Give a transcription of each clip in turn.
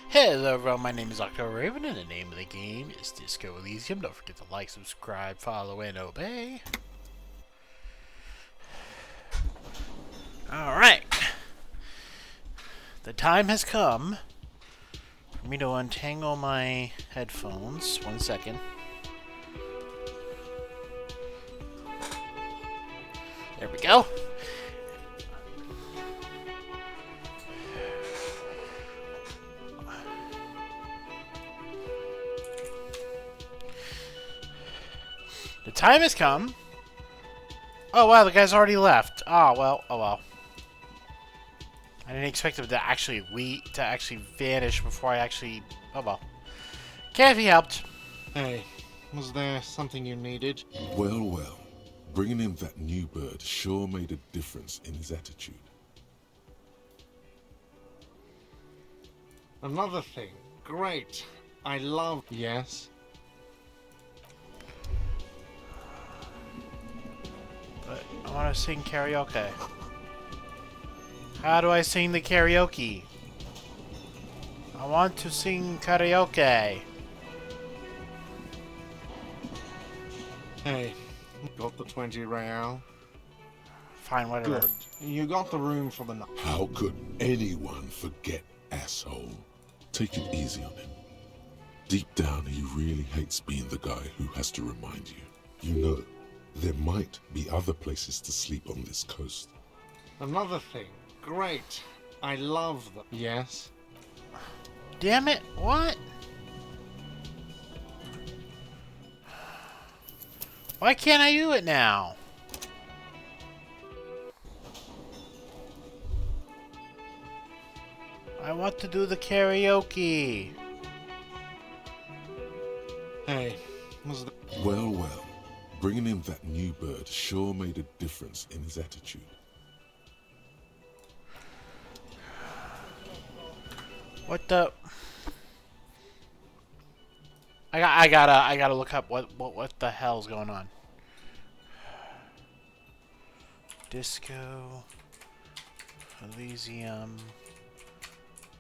Hello everyone, my name is October Raven and the name of the game is Disco Elysium. Don't forget to like, subscribe, follow, and obey. Alright. The time has come for me to untangle my headphones. 1 second. There we go. The time has come. Oh wow, the guy's already left. Oh well. I didn't expect him to actually vanish before I actually. Oh well. Can't be helped. Hey, was there something you needed? Well. Bringing in that new bird sure made a difference in his attitude. Another thing. Great. I love... Yes? But I want to sing karaoke. How do I sing the karaoke? I want to sing karaoke. Hey, got the 20 real? Fine, whatever. Good. You got the room for the night. How could anyone forget, asshole? Take it easy on him. Deep down, he really hates being the guy who has to remind you. You know, there might be other places to sleep on this coast. Another thing. Great. I love them. Yes? Damn it, what? Why can't I do it now? I want to do the karaoke. Hey, was there... Well. Bringing in that new bird sure made a difference in his attitude. What the? I gotta look up what the hell's going on. Disco Elysium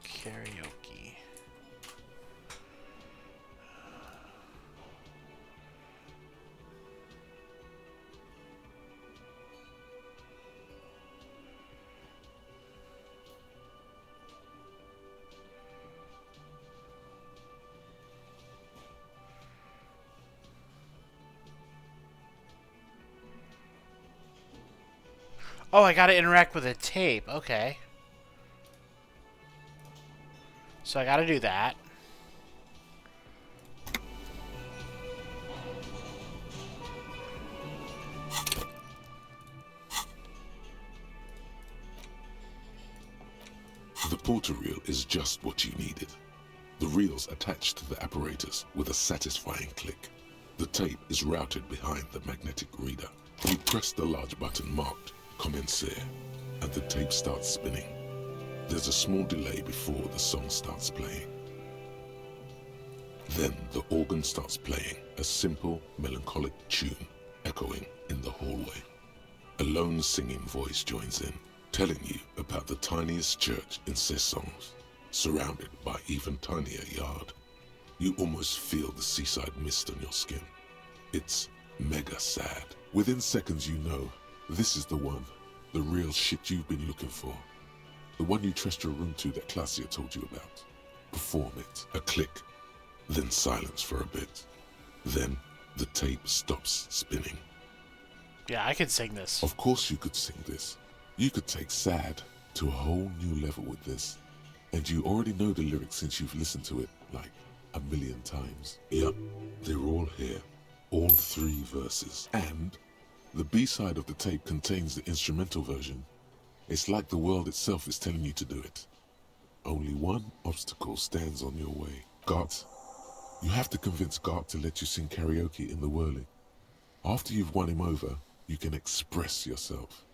karaoke. Oh, I gotta interact with a tape. Okay. So I gotta do that. The porter reel is just what you needed. The reel's attached to the apparatus with a satisfying click. The tape is routed behind the magnetic reader. You press the large button marked Commencer, and the tape starts spinning. There's a small delay before the song starts playing. Then the organ starts playing a simple, melancholic tune echoing in the hallway. A lone singing voice joins in, telling you about the tiniest church in Cessons, surrounded by even tinier yard. You almost feel the seaside mist on your skin. It's mega sad. Within seconds you know, this is the one, the real shit you've been looking for. The one you trust your room to that Claudia told you about. Perform it. A click, then silence for a bit. Then the tape stops spinning. Yeah, I can sing this. Of course you could sing this. You could take sad to a whole new level with this. And you already know the lyrics since you've listened to it like a million times. Yup, they're all here. All 3 verses. And the B-side of the tape contains the instrumental version. It's like the world itself is telling you to do it. Only one obstacle stands on your way. Gart. You have to convince Gart to let you sing karaoke in the whirling. After you've won him over, you can express yourself.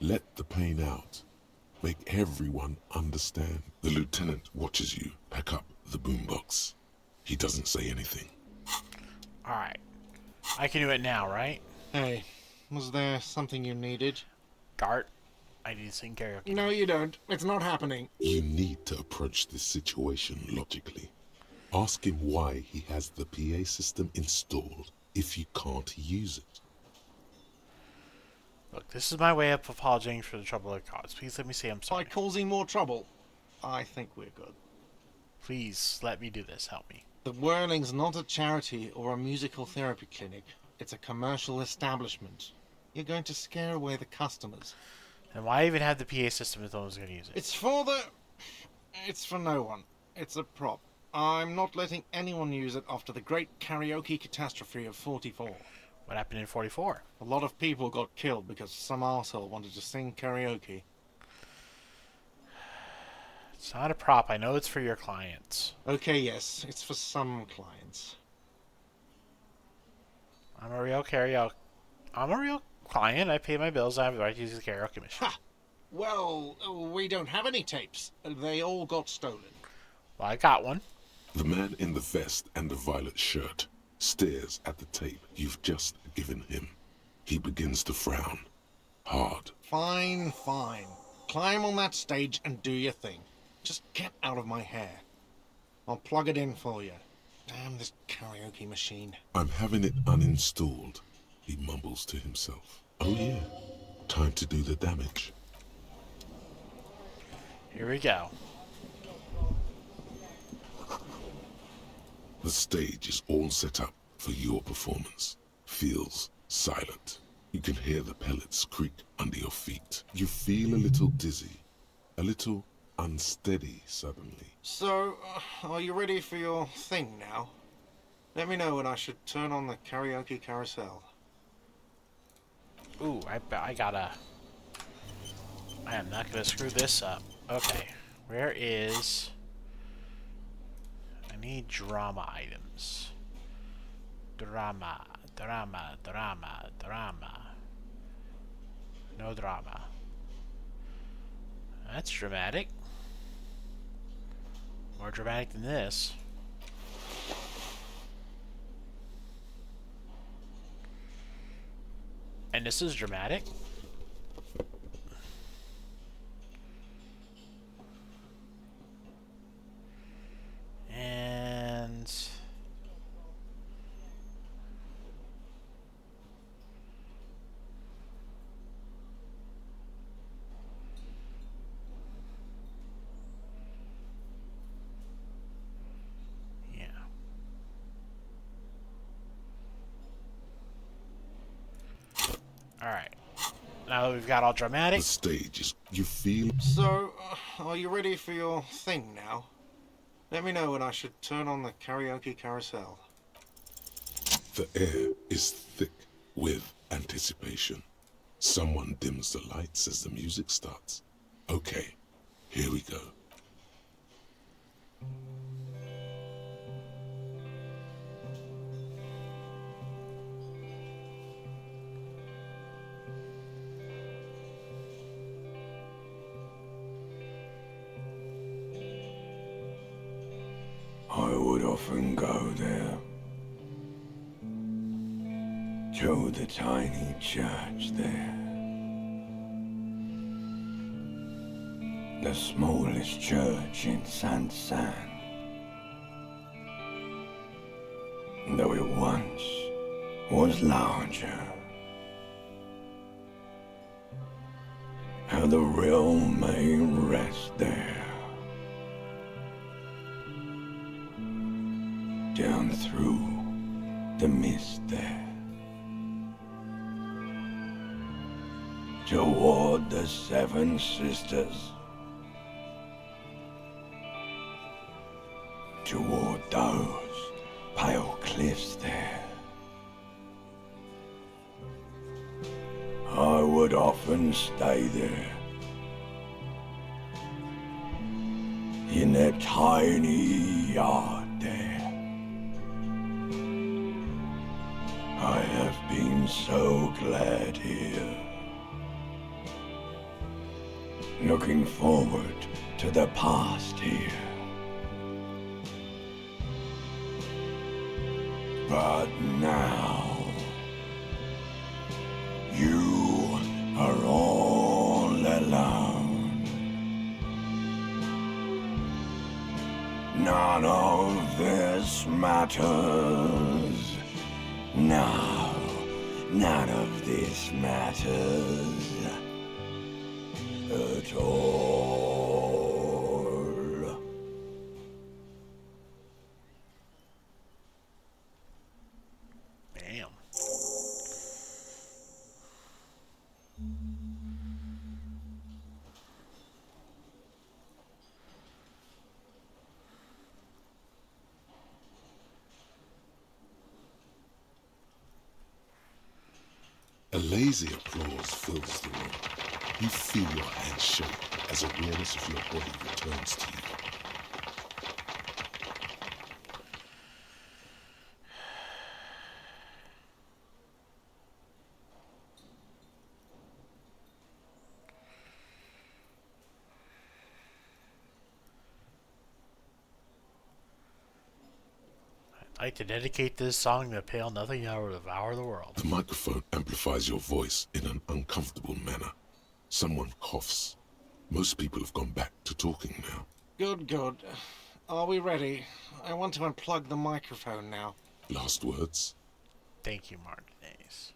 Let the pain out. Make everyone understand. The lieutenant watches you pack up the boombox. He doesn't say anything. Alright. I can do it now, right? Hey, was there something you needed? Gart. I need to sing karaoke. No, you don't. It's not happening. You need to approach this situation logically. Ask him why he has the PA system installed if you can't use it. Look, this is my way of apologizing for the trouble it caused. Please let me say I'm By sorry. causing more trouble, I think we're good. Please let me do this. Help me. The Whirling's not a charity or a musical therapy clinic. It's a commercial establishment. You're going to scare away the customers. And why even have the PA system if no one's going to use it? It's for no one. It's a prop. I'm not letting anyone use it after the great karaoke catastrophe of 44. What happened in 44? A lot of people got killed because some arsehole wanted to sing karaoke. It's not a prop. I know it's for your clients. Okay, yes, it's for some clients. I'm a real client. I pay my bills. I have the right to use the karaoke machine. Ha! Well, we don't have any tapes. They all got stolen. Well, I got one. The man in the vest and the violet shirt stares at the tape you've just given him. He begins to frown. Hard. Fine, fine. Climb on that stage and do your thing. Just get out of my hair. I'll plug it in for you. Damn this karaoke machine. I'm having it uninstalled, he mumbles to himself. Oh yeah, time to do the damage. Here we go. The stage is all set up for your performance. Feels silent. You can hear the pellets creak under your feet. You feel a little dizzy, a little unsteady suddenly. So, are you ready for your thing now? Let me know when I should turn on the karaoke carousel. Ooh, I am not gonna screw this up. Okay, where is... I need drama items. Drama. No drama. That's dramatic. More dramatic than this. And this is dramatic. And yeah. All right. Now that we've got all dramatic. The stage is... You feel... So, are you ready for your thing now? Let me know when I should turn on the karaoke carousel. The air is thick with anticipation. Someone dims the lights as the music starts. Okay, here we go. I would often go there, to the tiny church there, the smallest church in Saint-Saëns, though it once was larger. How the realm may rest there. Down through the mist there, toward the Seven Sisters, toward those pale cliffs there. I would often stay there, in that tiny yard there. I have been so glad here, looking forward to the past here. But now, you are all alone. None of this matters. No, none of this matters at all. Damn. A lazy applause fills the room. You feel your hands shake as awareness of your body returns to you. I'd like to dedicate this song to Pale Nothing that will devour the world. The microphone amplifies your voice in an uncomfortable manner. Someone coughs. Most people have gone back to talking now. Good, good. Are we ready? I want to unplug the microphone now. Last words? Thank you, Martinez.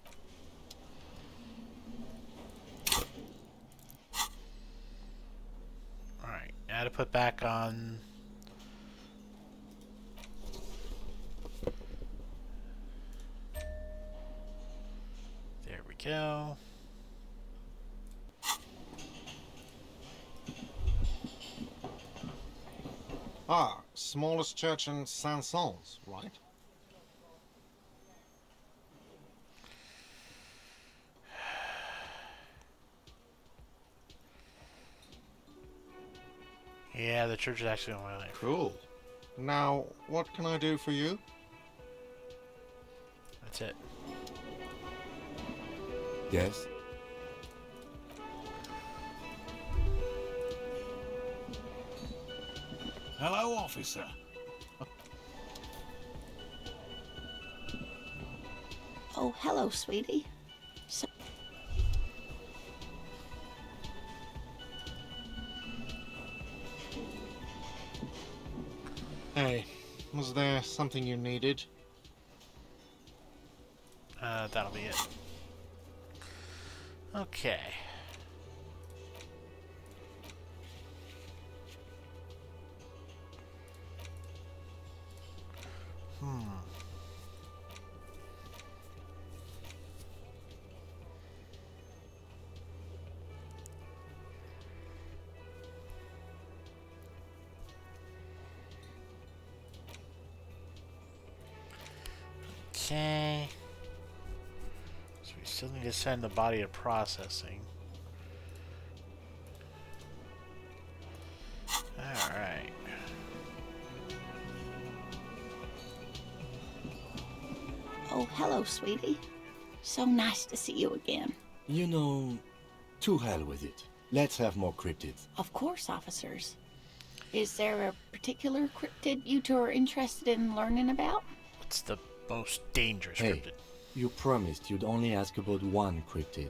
Alright, now to put back on... There we go. Ah, smallest church in Saint-Saëns, right? Yeah, the church is actually on my life. Cool. Now, what can I do for you? That's it. Yes? Hello, officer. Oh, hello, sweetie. Hey, was there something you needed? That'll be it. Okay. Okay. So we still need to send the body to processing. Alright. Oh, hello, sweetie. So nice to see you again. You know, to hell with it. Let's have more cryptids. Of course, officers. Is there a particular cryptid you two are interested in learning about? What's the most dangerous Hey, cryptid? you promised you'd only ask about one cryptid.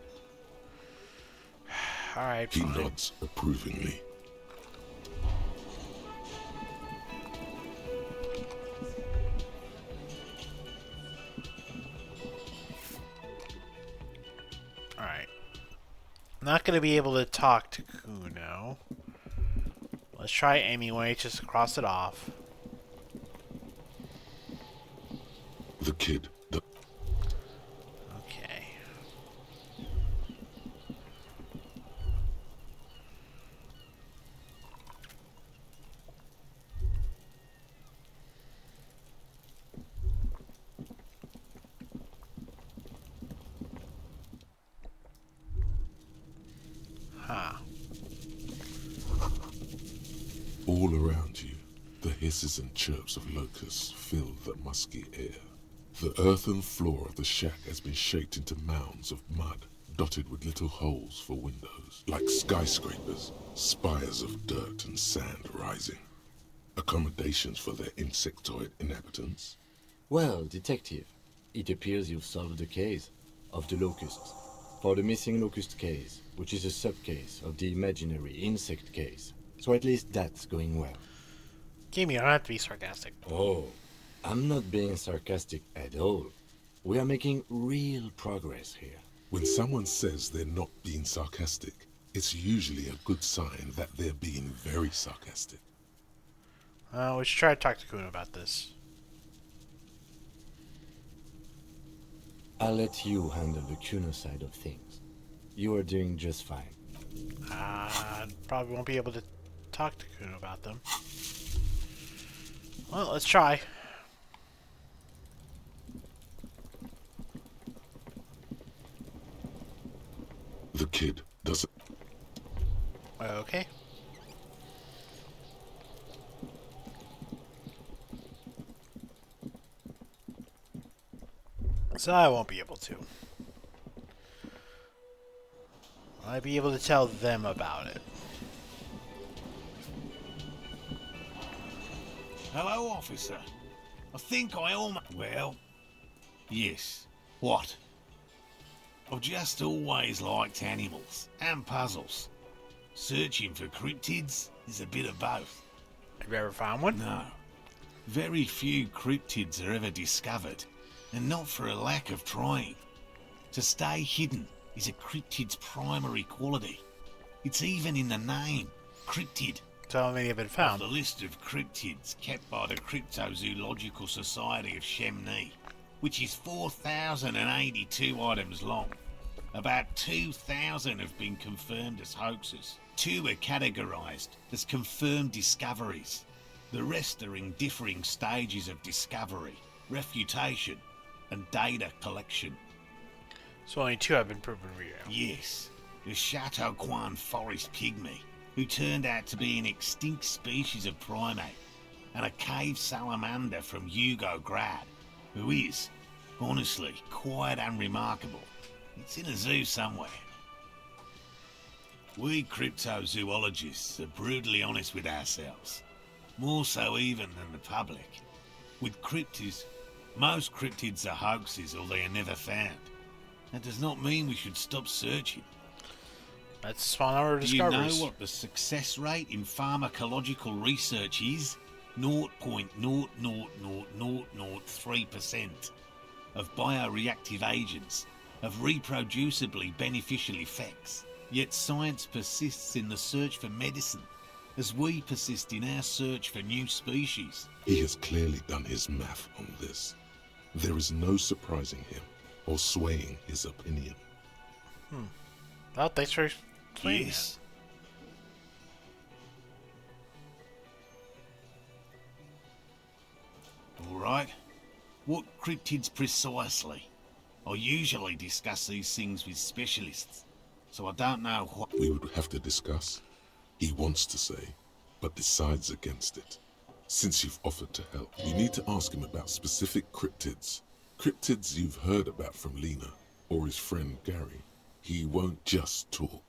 Alright, He fine. nods approvingly. Alright. Not gonna be able to talk to Kuno. Let's try it anyway, just to cross it off. The kid, the Okay. Huh. all around you, the hisses and chirps of locusts fill the musky air. The earthen floor of the shack has been shaped into mounds of mud, dotted with little holes for windows, like skyscrapers, spires of dirt and sand rising. Accommodations for their insectoid inhabitants. Well, detective, it appears you've solved the case of the locusts. For the missing locust case, which is a sub-case of the imaginary insect case. So at least that's going well. Game, you don't have to be sarcastic. Oh, I'm not being sarcastic at all. We are making real progress here. When someone says they're not being sarcastic, it's usually a good sign that they're being very sarcastic. We should try to talk to Kuno about this. I'll let you handle the Kuno side of things. You are doing just fine. Probably won't be able to talk to Kuno about them. Well, let's try. The kid doesn't. Okay. So I won't be able to. I'll be able to tell them about it. Hello, officer. I think I almost... Well, yes. What? I've just always liked animals and puzzles. Searching for cryptids is a bit of both. Have you ever found one? No. Very few cryptids are ever discovered, and not for a lack of trying. To stay hidden is a cryptid's primary quality. It's even in the name, cryptid. So how many have been Of found? the list of cryptids kept by the Cryptozoological Society of Chemnee, which is 4,082 items long. About 2,000 have been confirmed as hoaxes. 2 are categorised as confirmed discoveries. The rest are in differing stages of discovery, refutation, and data collection. So only 2 have been proven real. Yes, the Chateau Quan forest pygmy, who turned out to be an extinct species of primate, and a cave salamander from Hugo Grad, who is, honestly, quite unremarkable. It's in a zoo somewhere. We cryptozoologists are brutally honest with ourselves, more so even than the public. With cryptids, most cryptids are hoaxes or they are never found. That does not mean we should stop searching. That's a small number of Do you know discoveries. what the success rate in pharmacological research is? 0.00003% of bioreactive agents have reproducibly beneficial effects. Yet science persists in the search for medicine, as we persist in our search for new species. He has clearly done his math on this. There is no surprising him or swaying his opinion. Well, thanks for explaining Yes. All right. What cryptids precisely? I usually discuss these things with specialists, so I don't know what... We would have to discuss. He wants to say, but decides against it. Since you've offered to help, you need to ask him about specific cryptids. Cryptids you've heard about from Lena or his friend Gary. He won't just talk.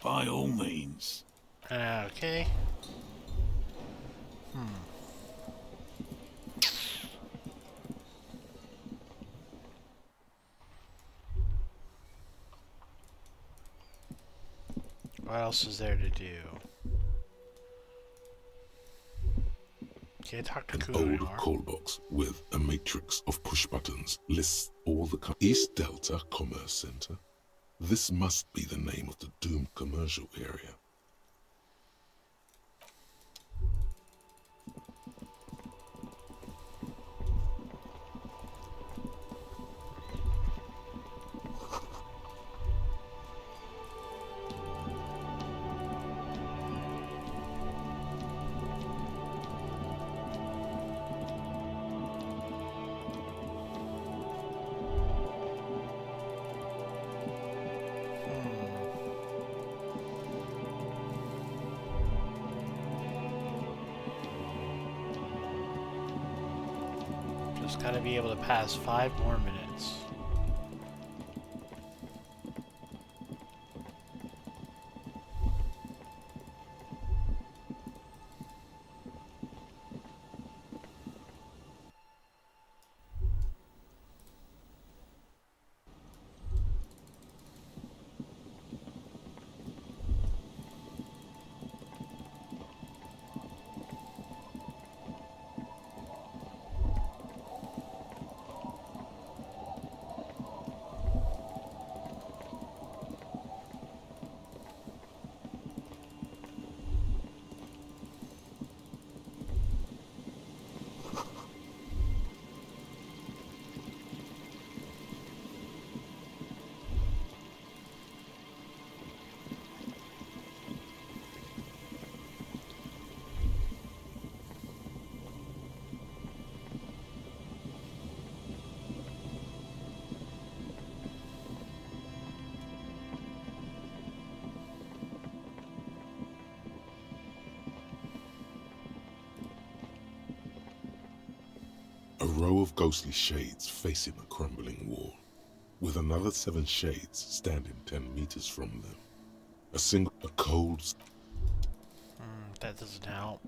By all means. Okay. What else is there to do? Can't talk to An Kuno old anymore. call box with a matrix of push buttons lists all the East Delta Commerce Center. This must be the name of the doomed commercial area. Just gotta be able to pass 5 more minutes. row of ghostly shades facing a crumbling wall, with another 7 shades standing 10 meters from them. A cold... That doesn't help.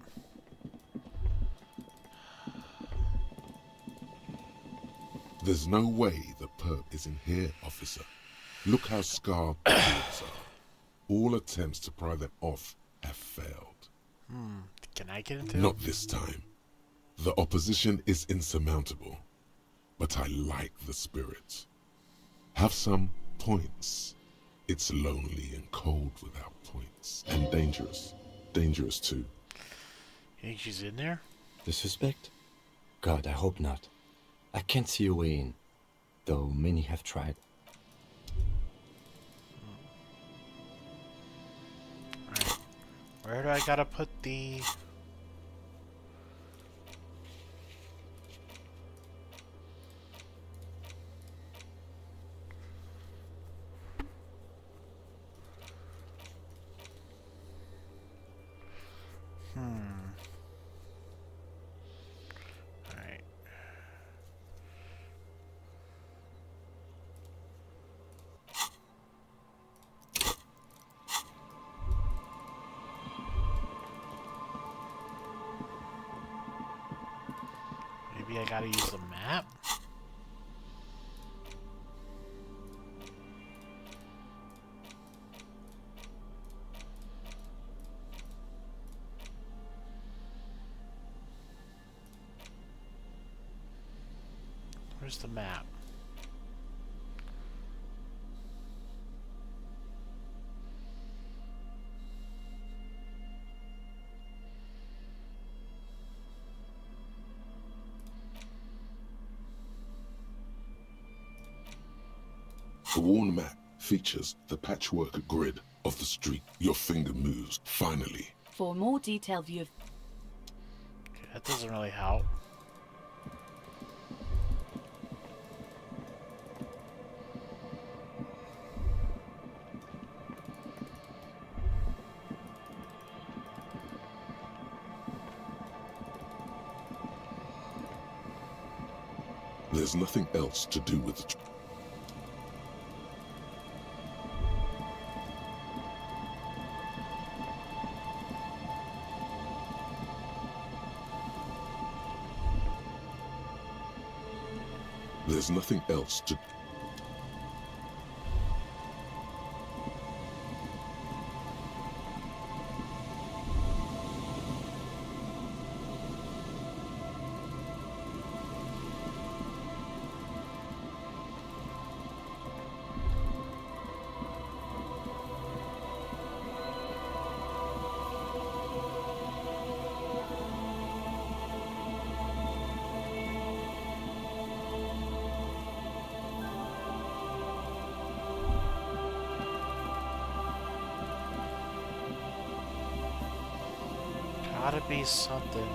There's no way the perp is in here, officer. Look how scarred the boards are. All attempts to pry them off have failed. Can I get into Not this time. The opposition is insurmountable, but I like the spirit. Have some points. It's lonely and cold without points. And dangerous. Dangerous too. You think she's in there? The suspect? God, I hope not. I can't see a way in, though many have tried. Alright. Where do I gotta put the... Alright. Maybe I gotta use the map? Where's the map? The worn map features the patchwork grid of the street your finger moves. Finally, For a more detailed view of Okay, that doesn't really help. there's nothing else to do with the... There's nothing else to... Gotta be something.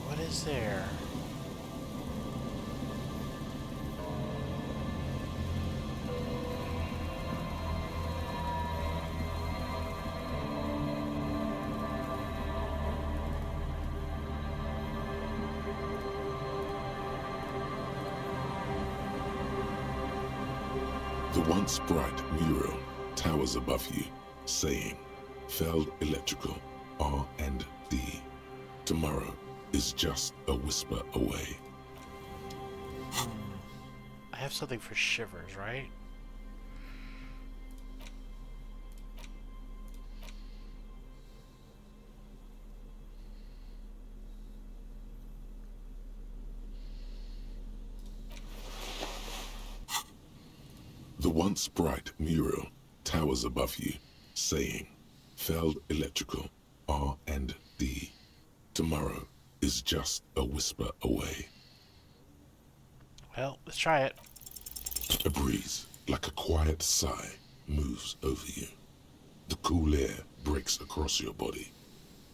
What is there? The once bright mural towers above you, saying, Feld Electrical, R&D. Tomorrow is just a whisper away. I have something for shivers, right? The once bright mural towers above you, saying, Feld Electrical, R&D. Tomorrow is just a whisper away. Well, let's try it. A breeze, like a quiet sigh, moves over you. The cool air breaks across your body.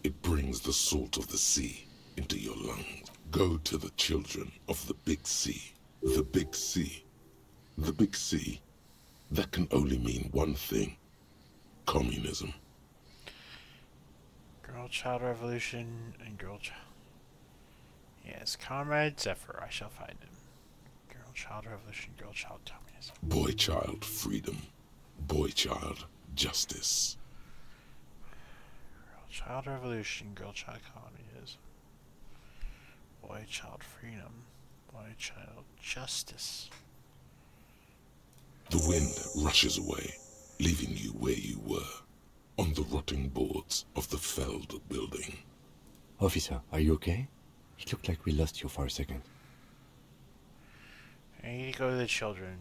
It brings the salt of the sea into your lungs. Go to the children of the Big C. The Big C. The Big C. That can only mean one thing. Communism. Girl Child Revolution and Girl Child. Yes, Comrade Zephyr. I shall find him. Girl Child Revolution, Girl Child Communism. Boy child freedom. Boy child justice. Girl Child Revolution, Girl Child Communism. Boy Child Freedom. Boy Child Justice. The wind rushes away, leaving you where you were, on the rotting boards of the Feld building. Officer, are you okay? It looked like we lost you for a second. I need to go to the children.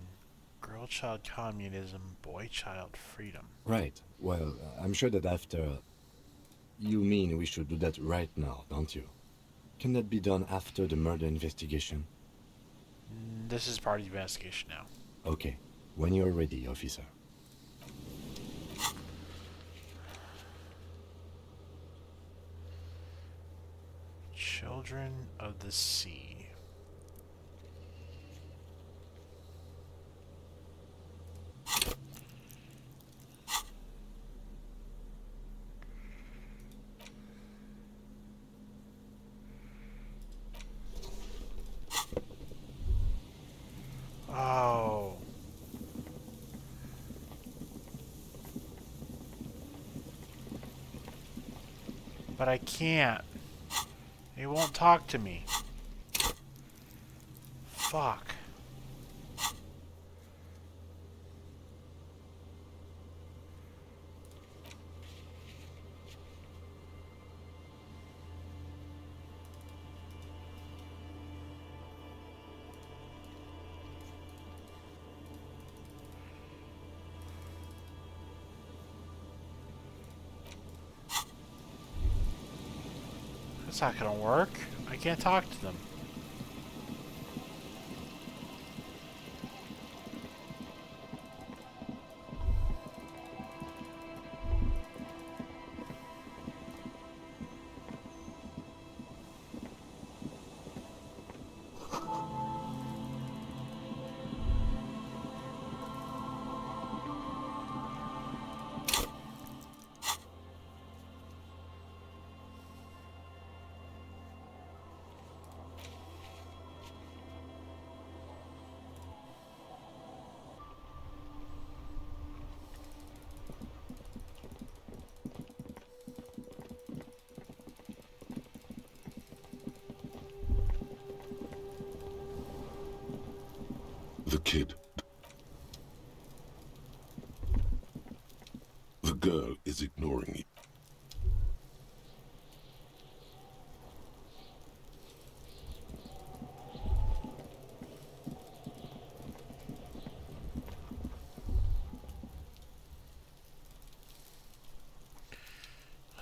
Girl Child Communism, Boy Child Freedom. Right. Well, I'm sure that after... You mean we should do that right now, don't you? Can that be done after the murder investigation? This is part of the investigation now. Okay. When you're ready, officer. Children of the Sea. Oh. But I can't. He won't talk to me. Fuck. That's not gonna work. I can't talk to them. The kid. The girl is ignoring you.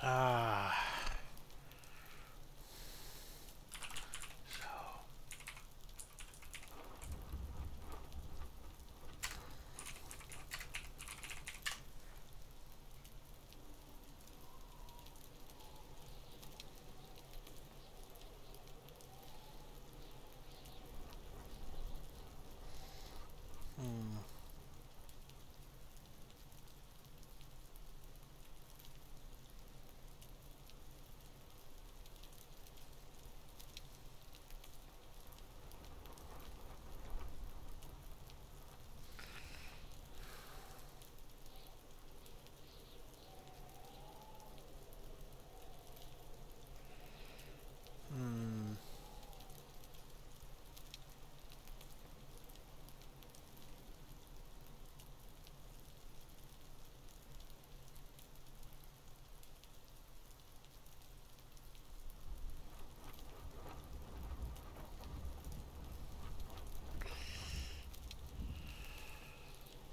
Ah.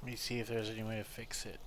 Let me see if there's any way to fix it.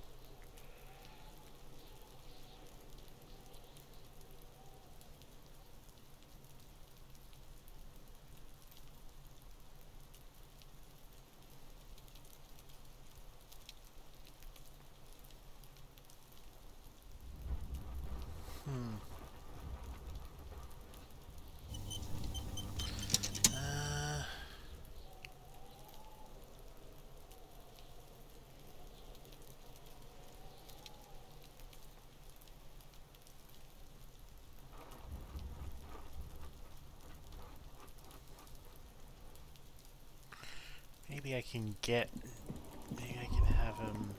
Maybe I can get... Maybe I can have him...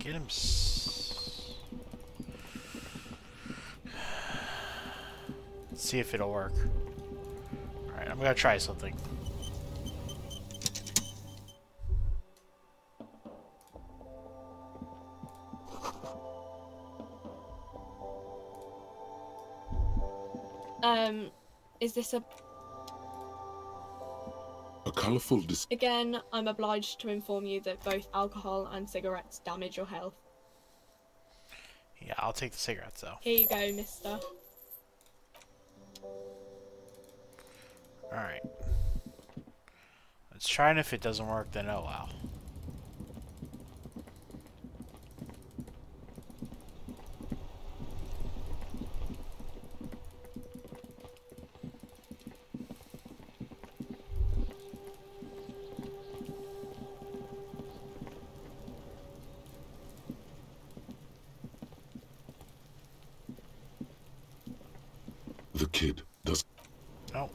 Get him... See if it'll work. Alright, I'm gonna try something. Is this a... colourful Again, I'm obliged to inform you that both alcohol and cigarettes damage your health. Yeah, I'll take the cigarettes though. Here you go, mister. Alright. Let's try, and if it doesn't work, then oh well. The kid does. Nope.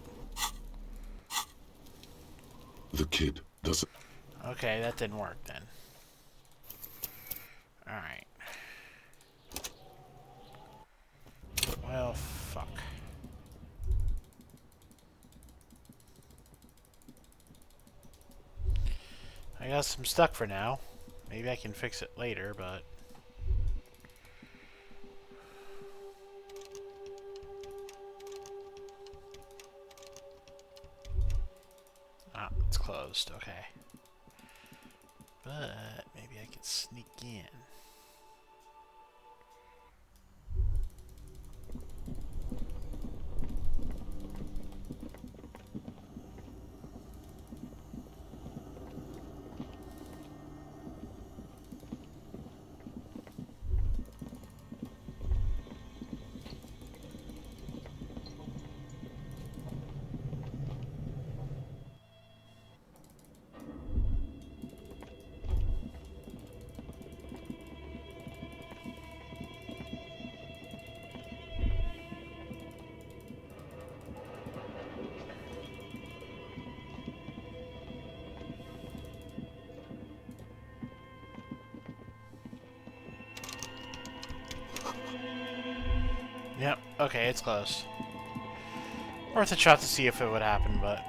The kid doesn't. Okay, that didn't work then. Alright. Well, fuck. I guess I'm stuck for now. Maybe I can fix it later, but... Ah, it's closed. Okay. But maybe I can sneak in. Yep, okay, it's close. Worth a shot to see if it would happen, but...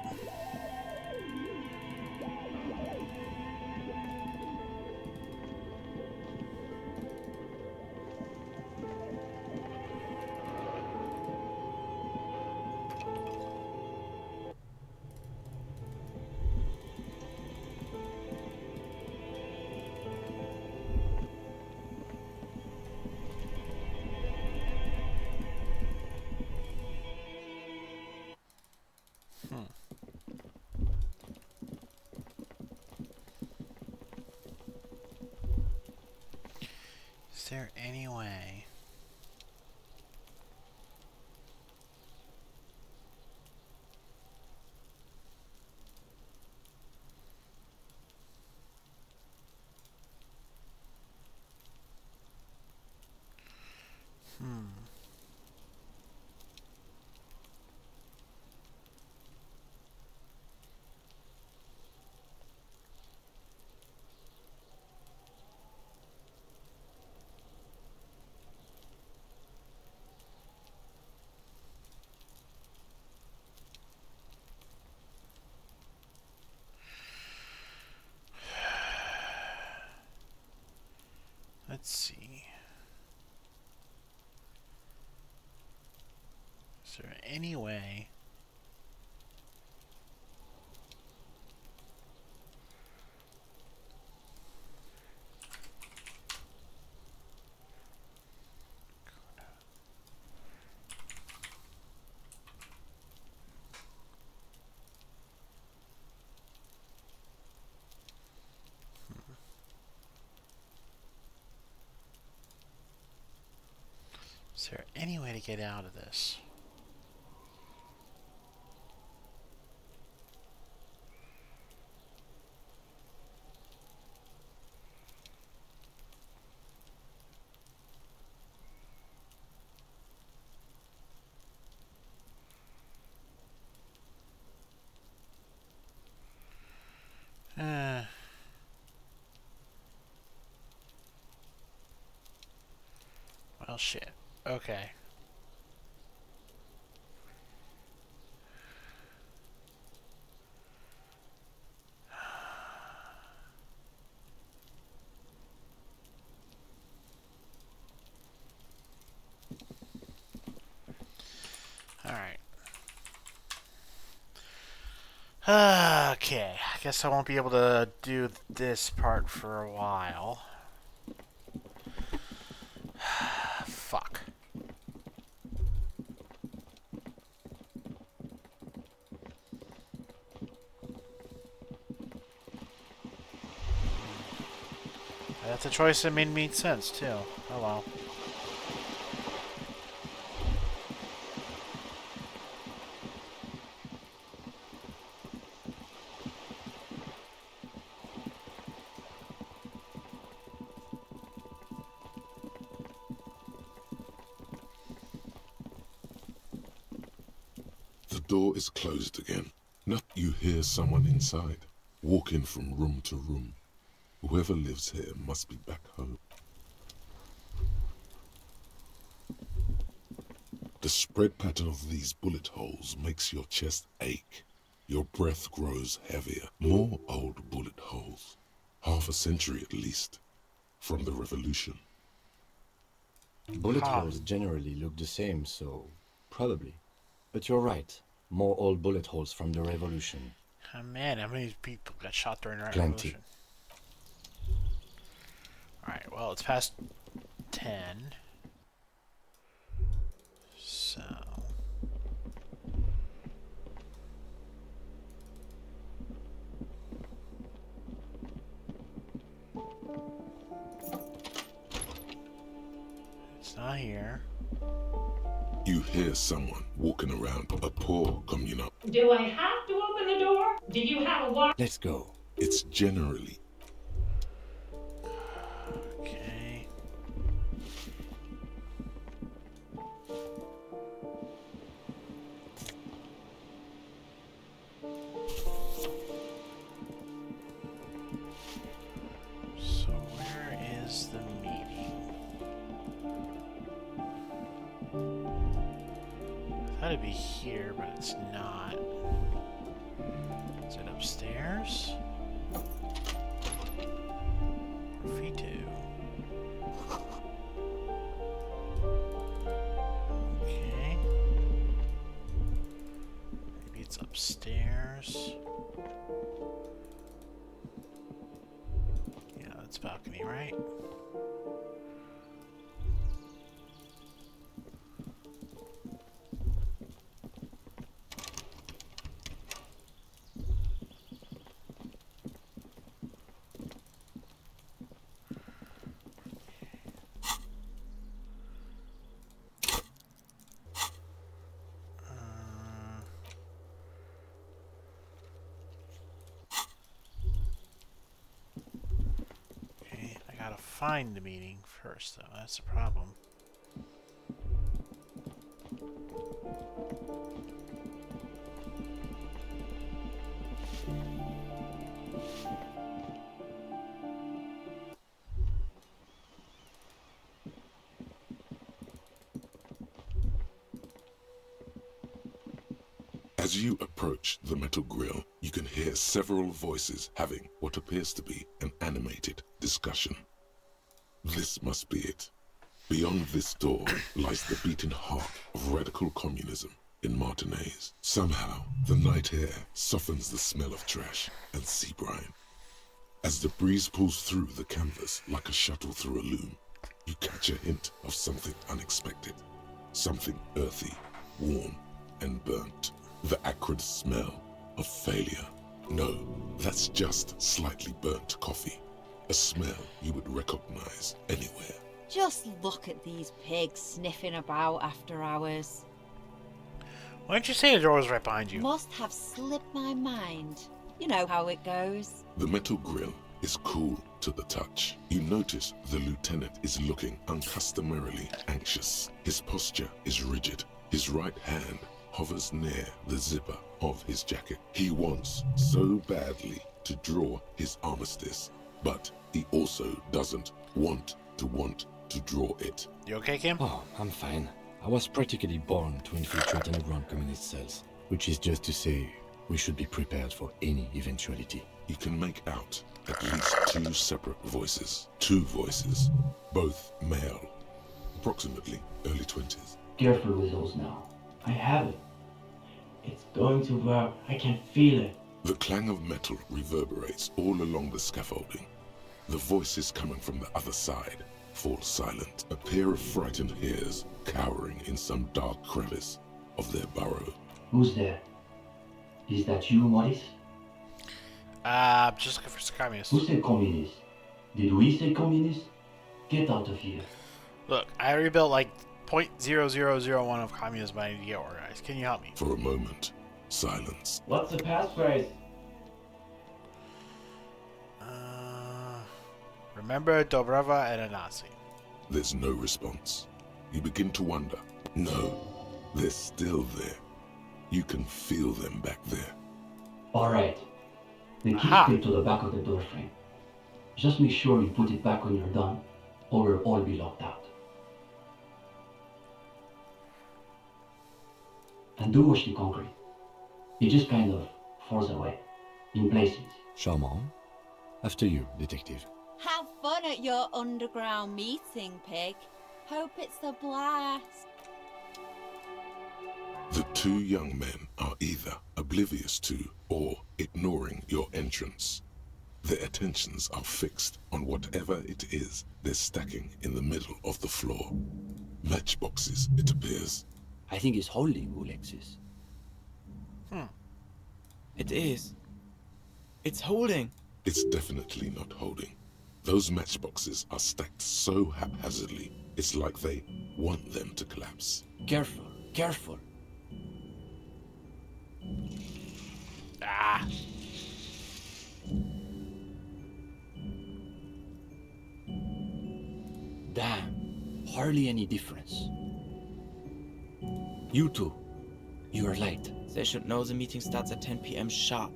Is there any way? Let's see. Is there any way? Is there any way to get out of this? shit. Okay. Alright. Okay. I guess I won't be able to do this part for a while. Fuck. That's a choice that made sense, too. Oh well. The door is closed again. Not you hear someone inside, walking from room to room. Whoever lives here must be back home. The spread pattern of these bullet holes makes your chest ache. Your breath grows heavier. More old bullet holes. Half a century at least. From the revolution. Bullet holes generally look the same, so probably. But you're right. More old bullet holes from the revolution. Oh man, how many people got shot during the Plenty. revolution? Alright, well, it's past 10. So... It's not here. You hear someone walking around a poor communal. Do I have to open the door? Do you have a watch? Let's go. It's generally Okay. So where is the meeting? I thought it'd be here, but it's not. Is it upstairs? V2. Okay. Maybe it's upstairs. Yeah, that's balcony, right? Okay, I gotta find the meeting first, though. That's the problem. As you approach the metal grill, you can hear several voices having what appears to be an animated discussion. This must be it. Beyond this door lies the beating heart of radical communism in Martinez. Somehow, the night air softens the smell of trash and sea brine. As the breeze pulls through the canvas like a shuttle through a loom, you catch a hint of something unexpected. Something earthy, warm, and burnt. The acrid smell of failure. No, that's just slightly burnt coffee. A smell you would recognize anywhere. Just look at these pigs sniffing about after hours. Why didn't you say the door was right behind you? Must have slipped my mind. You know how it goes. The metal grill is cool to the touch. You notice the lieutenant is looking uncustomarily anxious. His posture is rigid. His right hand hovers near the zipper of his jacket. He wants so badly to draw his armistice, but he also doesn't want to draw it. You okay, Kim? Oh, I'm fine. I was practically born to infiltrate underground communist cells, which is just to say, we should be prepared for any eventuality. You can make out at least 2 separate voices. 2 voices, both male, approximately early 20s. Careful with those now. I have it. It's going to work. I can feel it. The clang of metal reverberates all along the scaffolding. The voices coming from the other side fall silent. A pair of frightened hares cowering in some dark crevice of their burrow. Who's there? Is that you, Maurice? Just looking for some communists. Who said communist? Did we say communist? Get out of here. Look, I rebuilt like 0.0001 of communism, but I need to get organized. Can you help me? For a moment, silence. What's the passphrase? Remember Dobrava and Anasi. There's no response. You begin to wonder. No, they're still there. You can feel them back there. Alright. The key Aha. taped to the back of the door frame. Just make sure you put it back when you're done, or we'll all be locked out. And do watch the concrete. It just kind of falls away, in places. Charmant. After you, detective. Have fun at your underground meeting, Pig. Hope it's a blast. The 2 young men are either oblivious to or ignoring your entrance. Their attentions are fixed on whatever it is they're stacking in the middle of the floor. Matchboxes, it appears. I think it's holding, Alexis. It is. It's holding. It's definitely not holding. Those matchboxes are stacked so haphazardly, it's like they want them to collapse. Careful, careful. Ah. Damn, hardly any difference. You two, you are late. They should know the meeting starts at 10 p.m. sharp.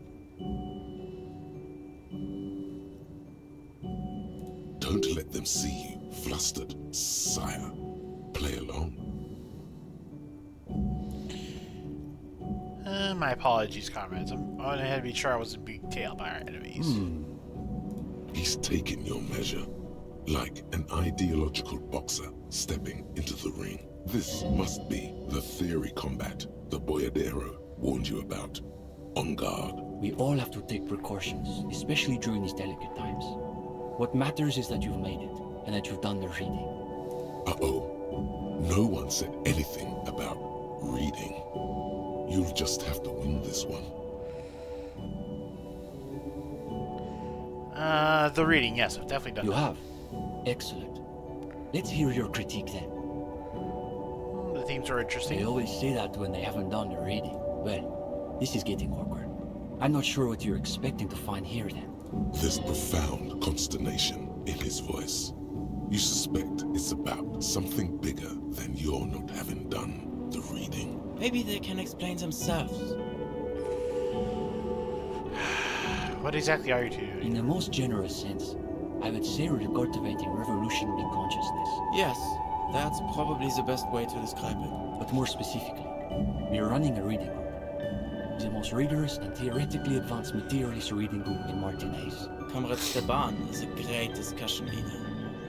Don't let them see you flustered, sire. Play along. My apologies, comrades. I went ahead to be sure I wasn't being tailed by our enemies. He's taken your measure, like an ideological boxer stepping into the ring. This must be the theory combat the Boyadero warned you about. On guard. We all have to take precautions, especially during these delicate times. What matters is that you've made it, and that you've done the reading. Uh-oh. No one said anything about reading. You'll just have to win this one. The reading, yes, I've definitely done You that. have? Excellent. Let's hear your critique then. The themes are interesting. They always say that when they haven't done the reading. Well, this is getting awkward. I'm not sure what you're expecting to find here then. There's profound consternation in his voice. You suspect it's about something bigger than your not having done the reading. Maybe they can explain themselves. What exactly are you two doing? In the most generous sense, I would say we're cultivating revolutionary consciousness. Yes, that's probably the best way to describe it. But more specifically, we're running a reading group. The most rigorous and theoretically advanced materialist reading group in Martinez. Comrade Steban is a great discussion leader.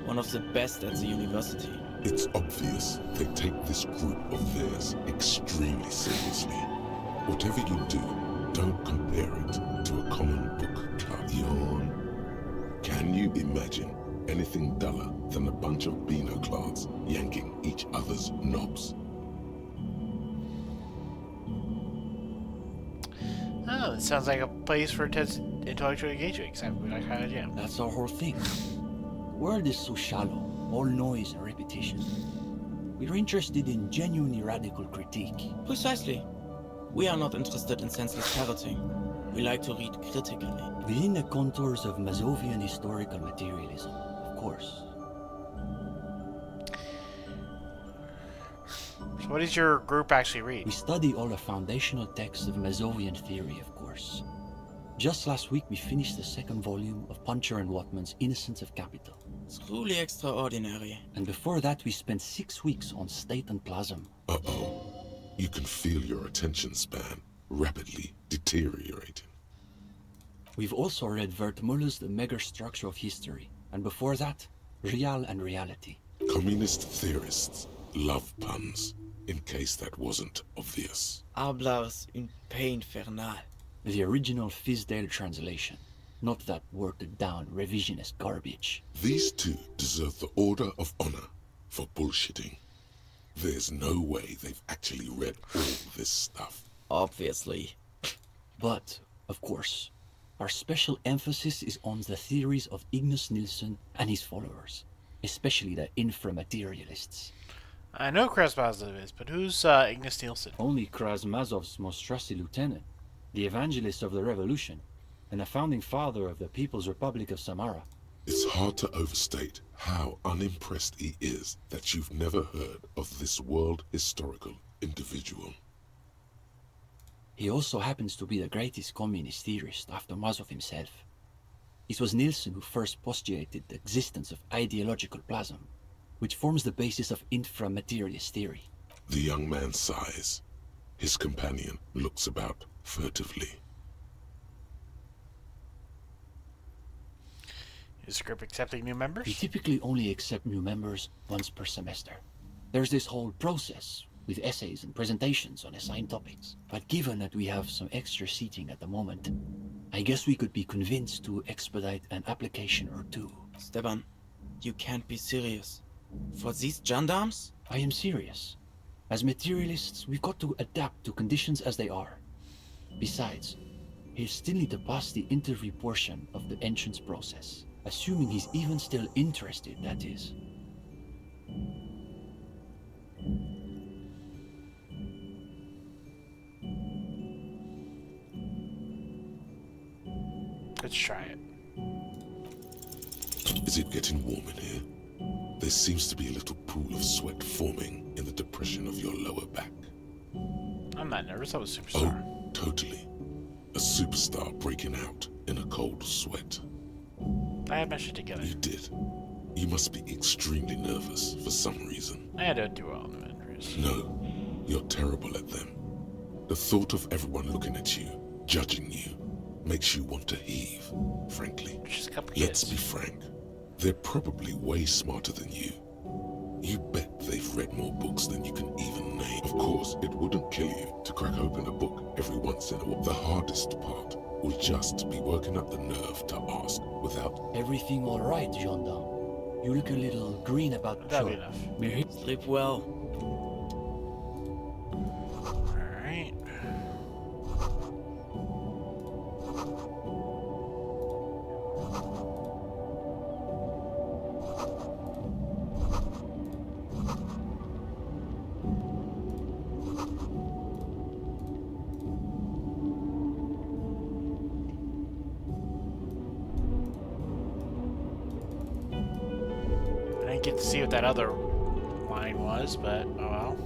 One of the best at the university. It's obvious they take this group of theirs extremely seriously. Whatever you do, don't compare it to a common book club. Yawn. Can you imagine anything duller than a bunch of Beano-clads yanking each other's knobs? Oh, it sounds like a place for intense intellectual engagement, exactly like kind of jam. That's our whole thing. The world is so shallow, all noise and repetition. We're interested in genuinely radical critique. Precisely. We are not interested in senseless parroting. We like to read critically. Within the contours of Mazovian historical materialism, of course. So what does your group actually read? We study all the foundational texts of Mazovian theory, of course. Just last week we finished the second volume of Puncher and Watman's Innocence of Capital. Truly extraordinary. And before that, we spent 6 weeks on State and Plasm. Uh-oh. You can feel your attention span rapidly deteriorating. We've also read Wertmüller's The Megastructure of History, and before that, Real and Reality. Communist theorists love puns, in case that wasn't obvious. Hablas un pain infernal. The original Fizdale translation, not that watered-down revisionist garbage. These two deserve the Order of Honor for bullshitting. There's no way they've actually read all this stuff. Obviously. But, of course, our special emphasis is on the theories of Ignace Nilsson and his followers, especially the inframaterialists. I know Krasmazov is, but who's Ignace Nilsson? Only Krasmazov's most trusted lieutenant, the evangelist of the revolution, and a founding father of the People's Republic of Samara. It's hard to overstate how unimpressed he is that you've never heard of this world historical individual. He also happens to be the greatest communist theorist after Mazov himself. It was Nilsson who first postulated the existence of ideological plasm, which forms the basis of inframaterialist theory. The young man sighs. His companion looks about furtively. Is the group accepting new members? We typically only accept new members once per semester. There's this whole process with essays and presentations on assigned topics. But given that we have some extra seating at the moment, I guess we could be convinced to expedite an application or two. Stepan, you can't be serious. For these gendarmes? I am serious. As materialists, we've got to adapt to conditions as they are. Besides, he'll still need to pass the interview portion of the entrance process. Assuming he's even still interested, that is. Let's try it. Is it getting warm in here? There seems to be a little pool of sweat forming in the depression of your lower back. I'm not nervous, I was a superstar. Oh, totally. A superstar breaking out in a cold sweat. I had my shit together. You did. You must be extremely nervous for some reason. I don't do well in the interviews. No, you're terrible at them. The thought of everyone looking at you, judging you, makes you want to heave, frankly. Just a couple Let's kids. be frank. They're probably way smarter than you. You bet they've read more books than you can even name. Of course, it wouldn't kill you to crack open a book every once in a while. The hardest part will just be working up the nerve to ask without... Everything all right, gendarme? You look a little green about the That'll be show. enough. We're here. Sleep well. Alright. I didn't get to see what that other line was, but oh well.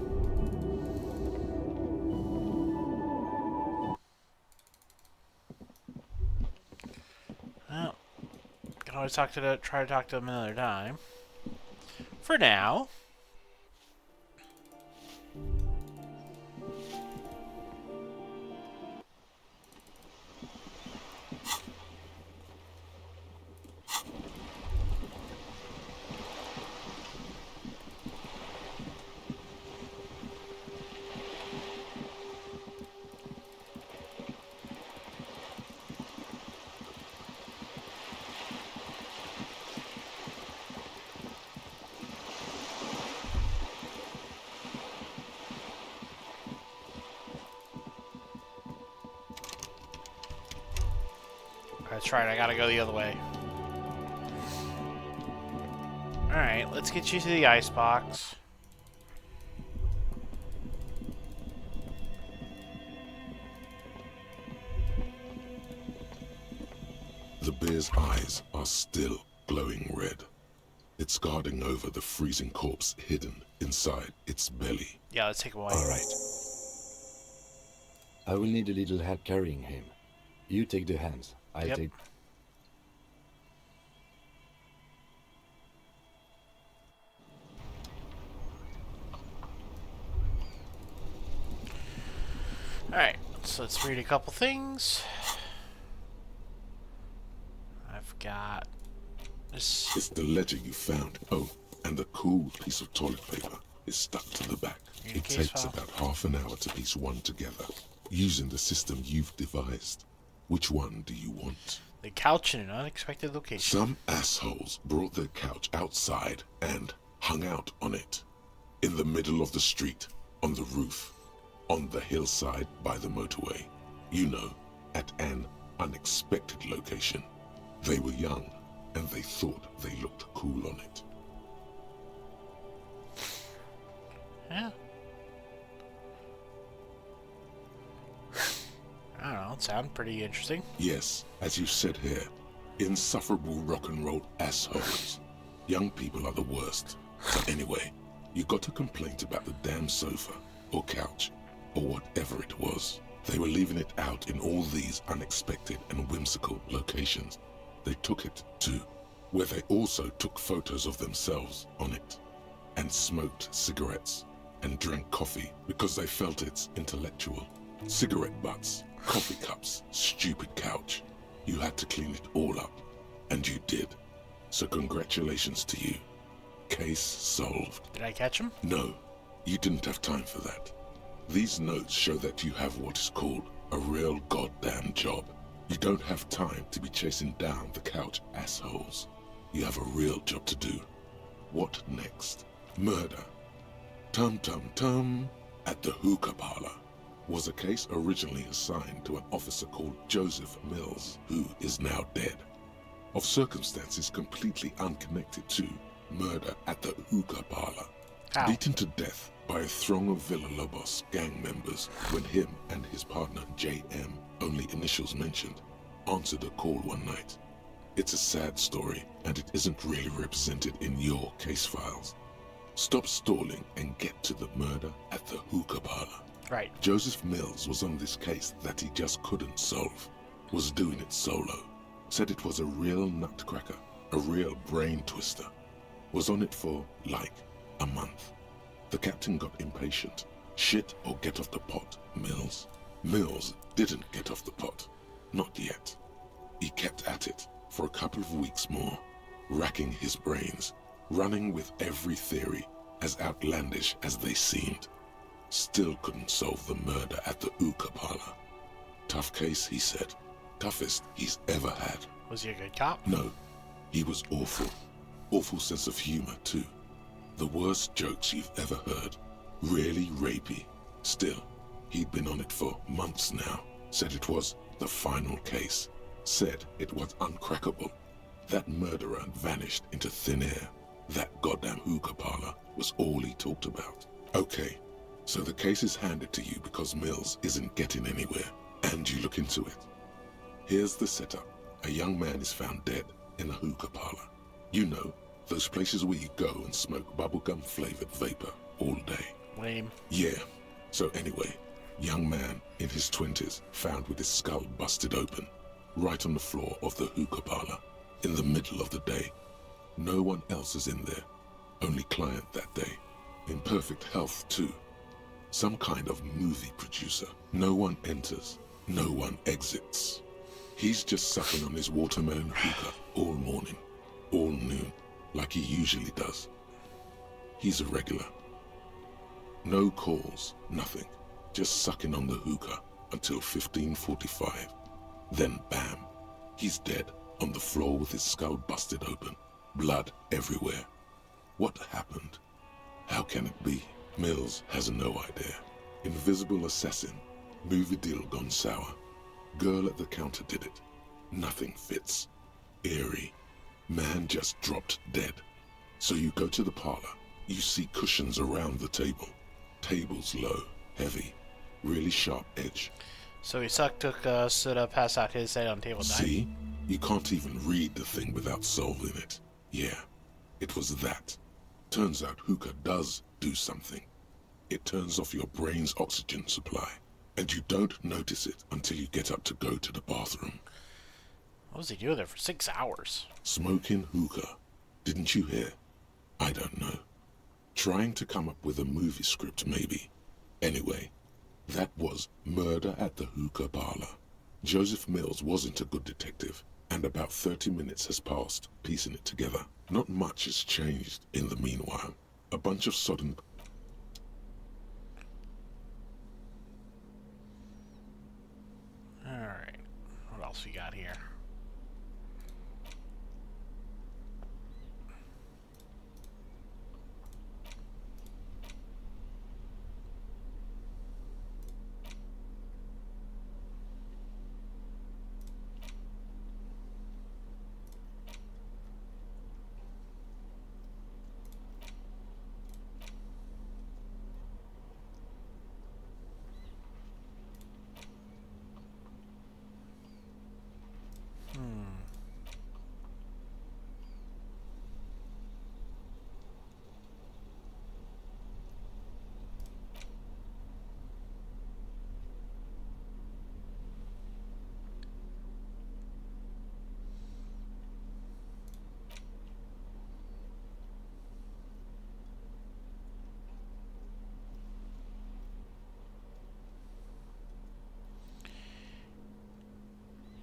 Well, can always try to talk to them another time. For now. That's right, I gotta go the other way. Alright, let's get you to the icebox. The bear's eyes are still glowing red. It's guarding over the freezing corpse hidden inside its belly. Yeah, let's take him away. All right. I will need a little help carrying him. You take the hands. I'll Yep. take... So let's read a couple things. I've got this. It's the ledger you found. Oh, and the cool piece of toilet paper is stuck to the back. It takes about half an hour to piece one together, using the system you've devised. Which one do you want? The couch in an unexpected location. Some assholes brought their couch outside and hung out on it. In the middle of the street, on the roof, on the hillside by the motorway. You know, at an unexpected location. They were young, and they thought they looked cool on it. Yeah. I don't know, it sounds pretty interesting. Yes, as you said here, insufferable rock and roll assholes. Young people are the worst. But anyway, you got a complaint about the damn sofa, or couch, or whatever it was. They were leaving it out in all these unexpected and whimsical locations. They took it to, where they also took photos of themselves on it, and smoked cigarettes, and drank coffee because they felt it's intellectual. Cigarette butts, coffee cups, stupid couch. You had to clean it all up, and you did. So congratulations to you. Case solved. Did I catch him? No, you didn't have time for that. These notes show that you have what is called a real goddamn job. You don't have time to be chasing down the couch assholes. You have a real job to do. What next? Murder. Tum-tum-tum. At the hookah parlor was a case originally assigned to an officer called Joseph Mills, who is now dead. Of circumstances completely unconnected to murder at the hookah parlor. Ow. Beaten to death by a throng of Villalobos gang members when him and his partner J.M., only initials mentioned, answered a call one night. It's a sad story, and it isn't really represented in your case files. Stop stalling and get to the murder at the hookah parlor. Right. Joseph Mills was on this case that he just couldn't solve. Was doing it solo. Said it was a real nutcracker, a real brain twister. Was on it for, like, a month. The captain got impatient. Shit or get off the pot, Mills. Mills didn't get off the pot. Not yet. He kept at it for a couple of weeks more, racking his brains, running with every theory, as outlandish as they seemed. Still couldn't solve the murder at the hookah parlor. Tough case, he said. Toughest he's ever had. Was he a good cop? No, he was awful. Awful sense of humor, too. The worst jokes you've ever heard. Really rapey. Still, he'd been on it for months now. Said it was the final case. Said it was uncrackable. That murderer vanished into thin air. That goddamn hookah parlor was all he talked about. Okay, so the case is handed to you because Mills isn't getting anywhere, and you look into it. Here's the setup. A young man is found dead in a hookah parlor. You know, those places where you go and smoke bubblegum-flavored vapor all day. Lame. Yeah. So anyway, young man in his 20s found with his skull busted open, right on the floor of the hookah parlor, in the middle of the day. No one else is in there. Only client that day. In perfect health, too. Some kind of movie producer. No one enters. No one exits. He's just sucking on his watermelon hookah all morning, all noon, like he usually does. He's a regular. No calls, nothing. Just sucking on the hookah until 15:45. Then bam, he's dead on the floor with his skull busted open. Blood everywhere. What happened? How can it be? Mills has no idea. Invisible assassin. Movie deal gone sour. Girl at the counter did it. Nothing fits. Eerie. Man just dropped dead. So you go to the parlor. You see cushions around the table. Tables low, heavy, really sharp edge. So he took stood up, passed out, his head on table 9. See? You can't even read the thing without solving it. Yeah, it was that. Turns out hookah does do something. It turns off your brain's oxygen supply, and you don't notice it until you get up to go to the bathroom. What was he doing there for 6 hours? Smoking hookah. Didn't you hear? I don't know. Trying to come up with a movie script, maybe. Anyway, That was Murder at the Hookah Parlor. Joseph Mills wasn't a good detective, and about 30 minutes has passed, piecing it together. Not much has changed in the meanwhile. A bunch of sodden... Alright. What else we got here?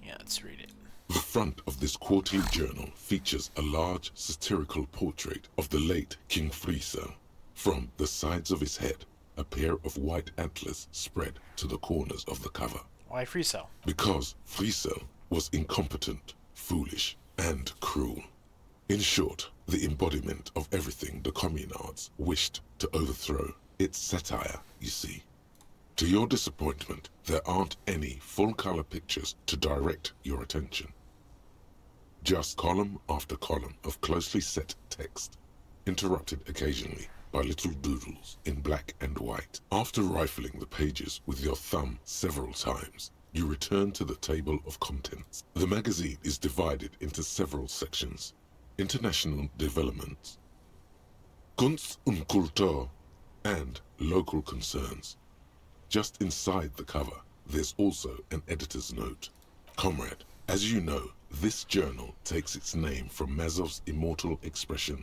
Yeah, let's read it. The front of this quarterly journal features a large satirical portrait of the late King Friesel. From the sides of his head, a pair of white antlers spread to the corners of the cover. Why Friesel? Because Friesel was incompetent, foolish, and cruel. In short, the embodiment of everything the communards wished to overthrow. It's satire, you see. To your disappointment, there aren't any full-color pictures to direct your attention. Just column after column of closely set text, interrupted occasionally by little doodles in black and white. After rifling the pages with your thumb several times, you return to the table of contents. The magazine is divided into several sections. International developments, Kunst und Kultur, and local concerns. Just inside the cover, there's also an editor's note. Comrade, as you know, this journal takes its name from Mazov's immortal expression,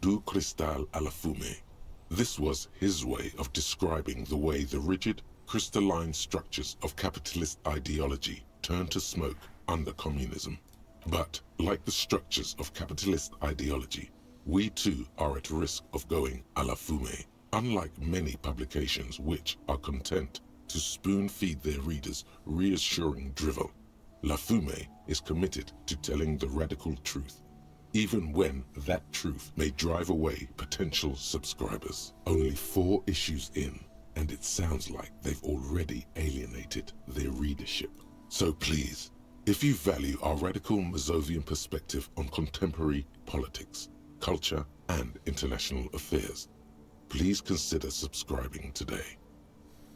Du cristal à la fumée. This was his way of describing the way the rigid, crystalline structures of capitalist ideology turned to smoke under communism. But, like the structures of capitalist ideology, we too are at risk of going à la fumée. Unlike many publications which are content to spoon-feed their readers reassuring drivel, La Fumée is committed to telling the radical truth, even when that truth may drive away potential subscribers. Only 4 issues in, and it sounds like they've already alienated their readership. So please, if you value our radical Mazovian perspective on contemporary politics, culture, and international affairs, please consider subscribing today.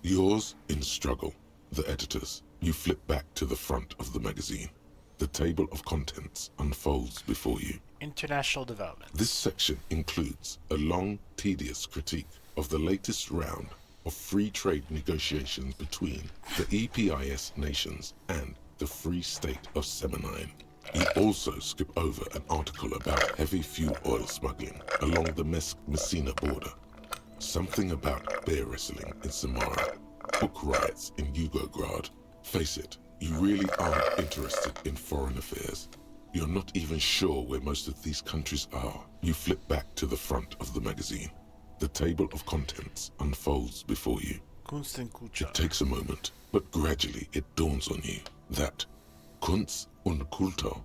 Yours in struggle, the editors. You flip back to the front of the magazine. The table of contents unfolds before you. International development. This section includes a long, tedious critique of the latest round of free trade negotiations between the EPIS nations and the Free State of Semenine. You also skip over an article about heavy fuel oil smuggling along the Messina border. Something about bear wrestling in Samara, book riots in Yugograd. Face it, you really aren't interested in foreign affairs. You're not even sure where most of these countries are. You flip back to the front of the magazine. The table of contents unfolds before you. Kunst und Kultur. It takes a moment, but gradually it dawns on you that Kunst und Kultur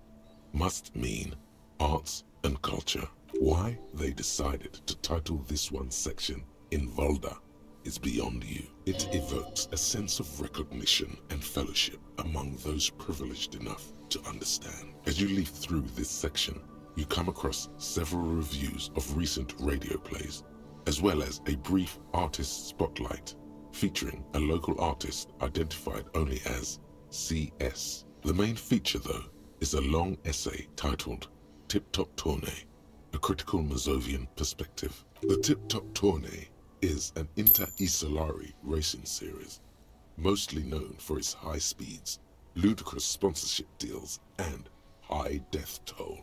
must mean arts and culture. Why they decided to title this one section Invalda is beyond you. It evokes a sense of recognition and fellowship among those privileged enough to understand. As you leaf through this section, you come across several reviews of recent radio plays, as well as a brief artist spotlight featuring a local artist identified only as CS. The main feature, though, is a long essay titled Tip Top Tournée, a critical Mazovian perspective. The Tip Top Tournée is an inter-Isolari racing series, mostly known for its high speeds, ludicrous sponsorship deals, and high death toll.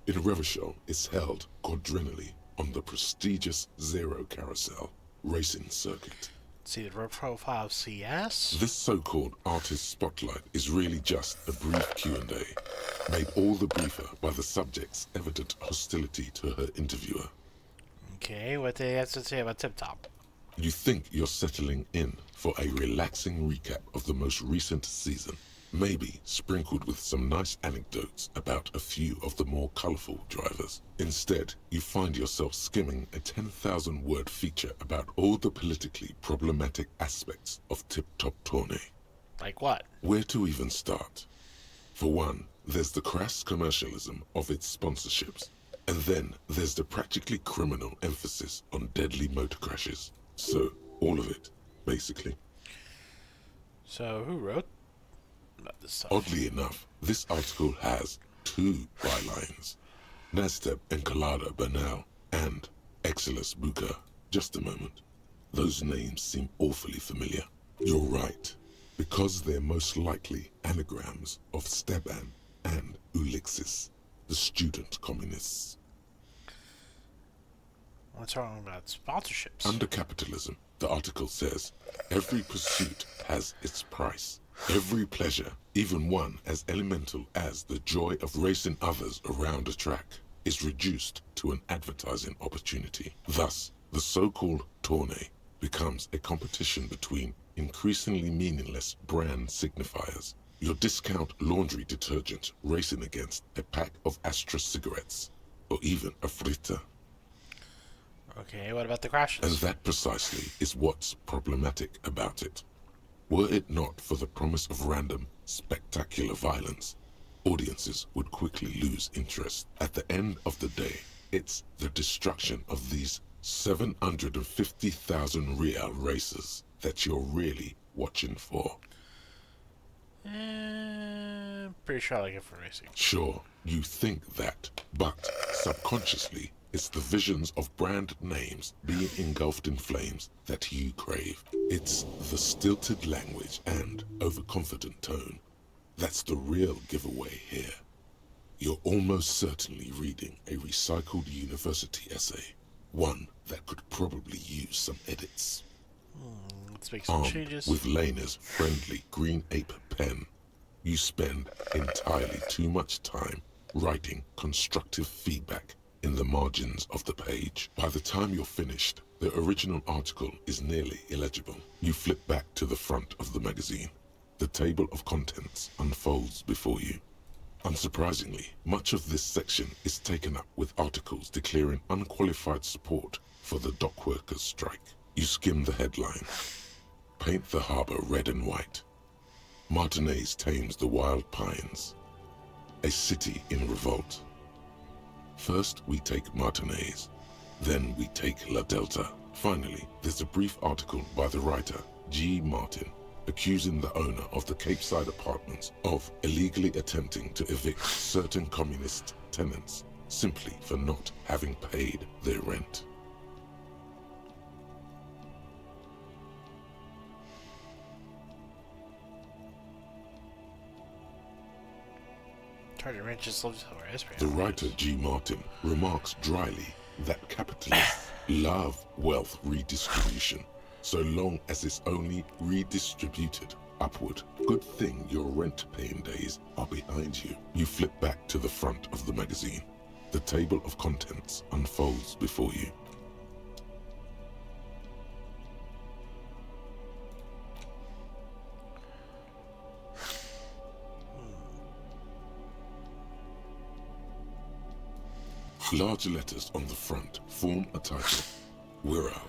In Revachol, it's held quadrennially on the prestigious Zero Carousel racing circuit. See the profile of CS? This so-called artist spotlight is really just a brief Q&A, made all the briefer by the subject's evident hostility to her interviewer. Okay, what do they have to say about Tip Top? You think you're settling in for a relaxing recap of the most recent season, maybe sprinkled with some nice anecdotes about a few of the more colorful drivers. Instead, you find yourself skimming a 10,000-word feature about all the politically problematic aspects of Tip Top Tourney. Like what? Where to even start? For one, there's the crass commercialism of its sponsorships. And then there's the practically criminal emphasis on deadly motor crashes. So, all of it, basically. So, who wrote about this stuff? Oddly enough, this article has 2 bylines. Nasteb Encolada Bernal and Exilus Buka. Just a moment. Those names seem awfully familiar. You're right, because they're most likely anagrams of Steban and Ulixis, the student communists. What's wrong about sponsorships? Under capitalism, the article says, every pursuit has its price. Every pleasure, even one as elemental as the joy of racing others around a track, is reduced to an advertising opportunity. Thus, the so-called tourney becomes a competition between increasingly meaningless brand signifiers. Your discount laundry detergent racing against a pack of Astra cigarettes, or even a fritter. Okay, what about the crashes? And that precisely is what's problematic about it. Were it not for the promise of random, spectacular violence, audiences would quickly lose interest. At the end of the day, it's the destruction of these 750,000 real racers that you're really watching for. Pretty sure I like it for racing. Sure, you think that, but subconsciously, it's the visions of brand names being engulfed in flames that you crave. It's the stilted language and overconfident tone that's the real giveaway here. You're almost certainly reading a recycled university essay, one that could probably use some edits. Let's make some changes. With Lena's friendly green ape pen, you spend entirely too much time writing constructive feedback in the margins of the page. By the time you're finished, the original article is nearly illegible. You flip back to the front of the magazine. The table of contents unfolds before you. Unsurprisingly, much of this section is taken up with articles declaring unqualified support for the dock workers' strike. You skim the headline. Paint the harbor red and white. Martinez tames the wild pines. A city in revolt. First, we take Martinez. Then we take La Delta. Finally, there's a brief article by the writer, G. Martin, accusing the owner of the Capeside Apartments of illegally attempting to evict certain communist tenants simply for not having paid their rent. Target range just lives over The writer G. Martin remarks dryly that capitalists love wealth redistribution, so long as it's only redistributed upward. Good thing your rent-paying days are behind you. You flip back to the front of the magazine. The table of contents unfolds before you. Large letters on the front form a title, Wirral.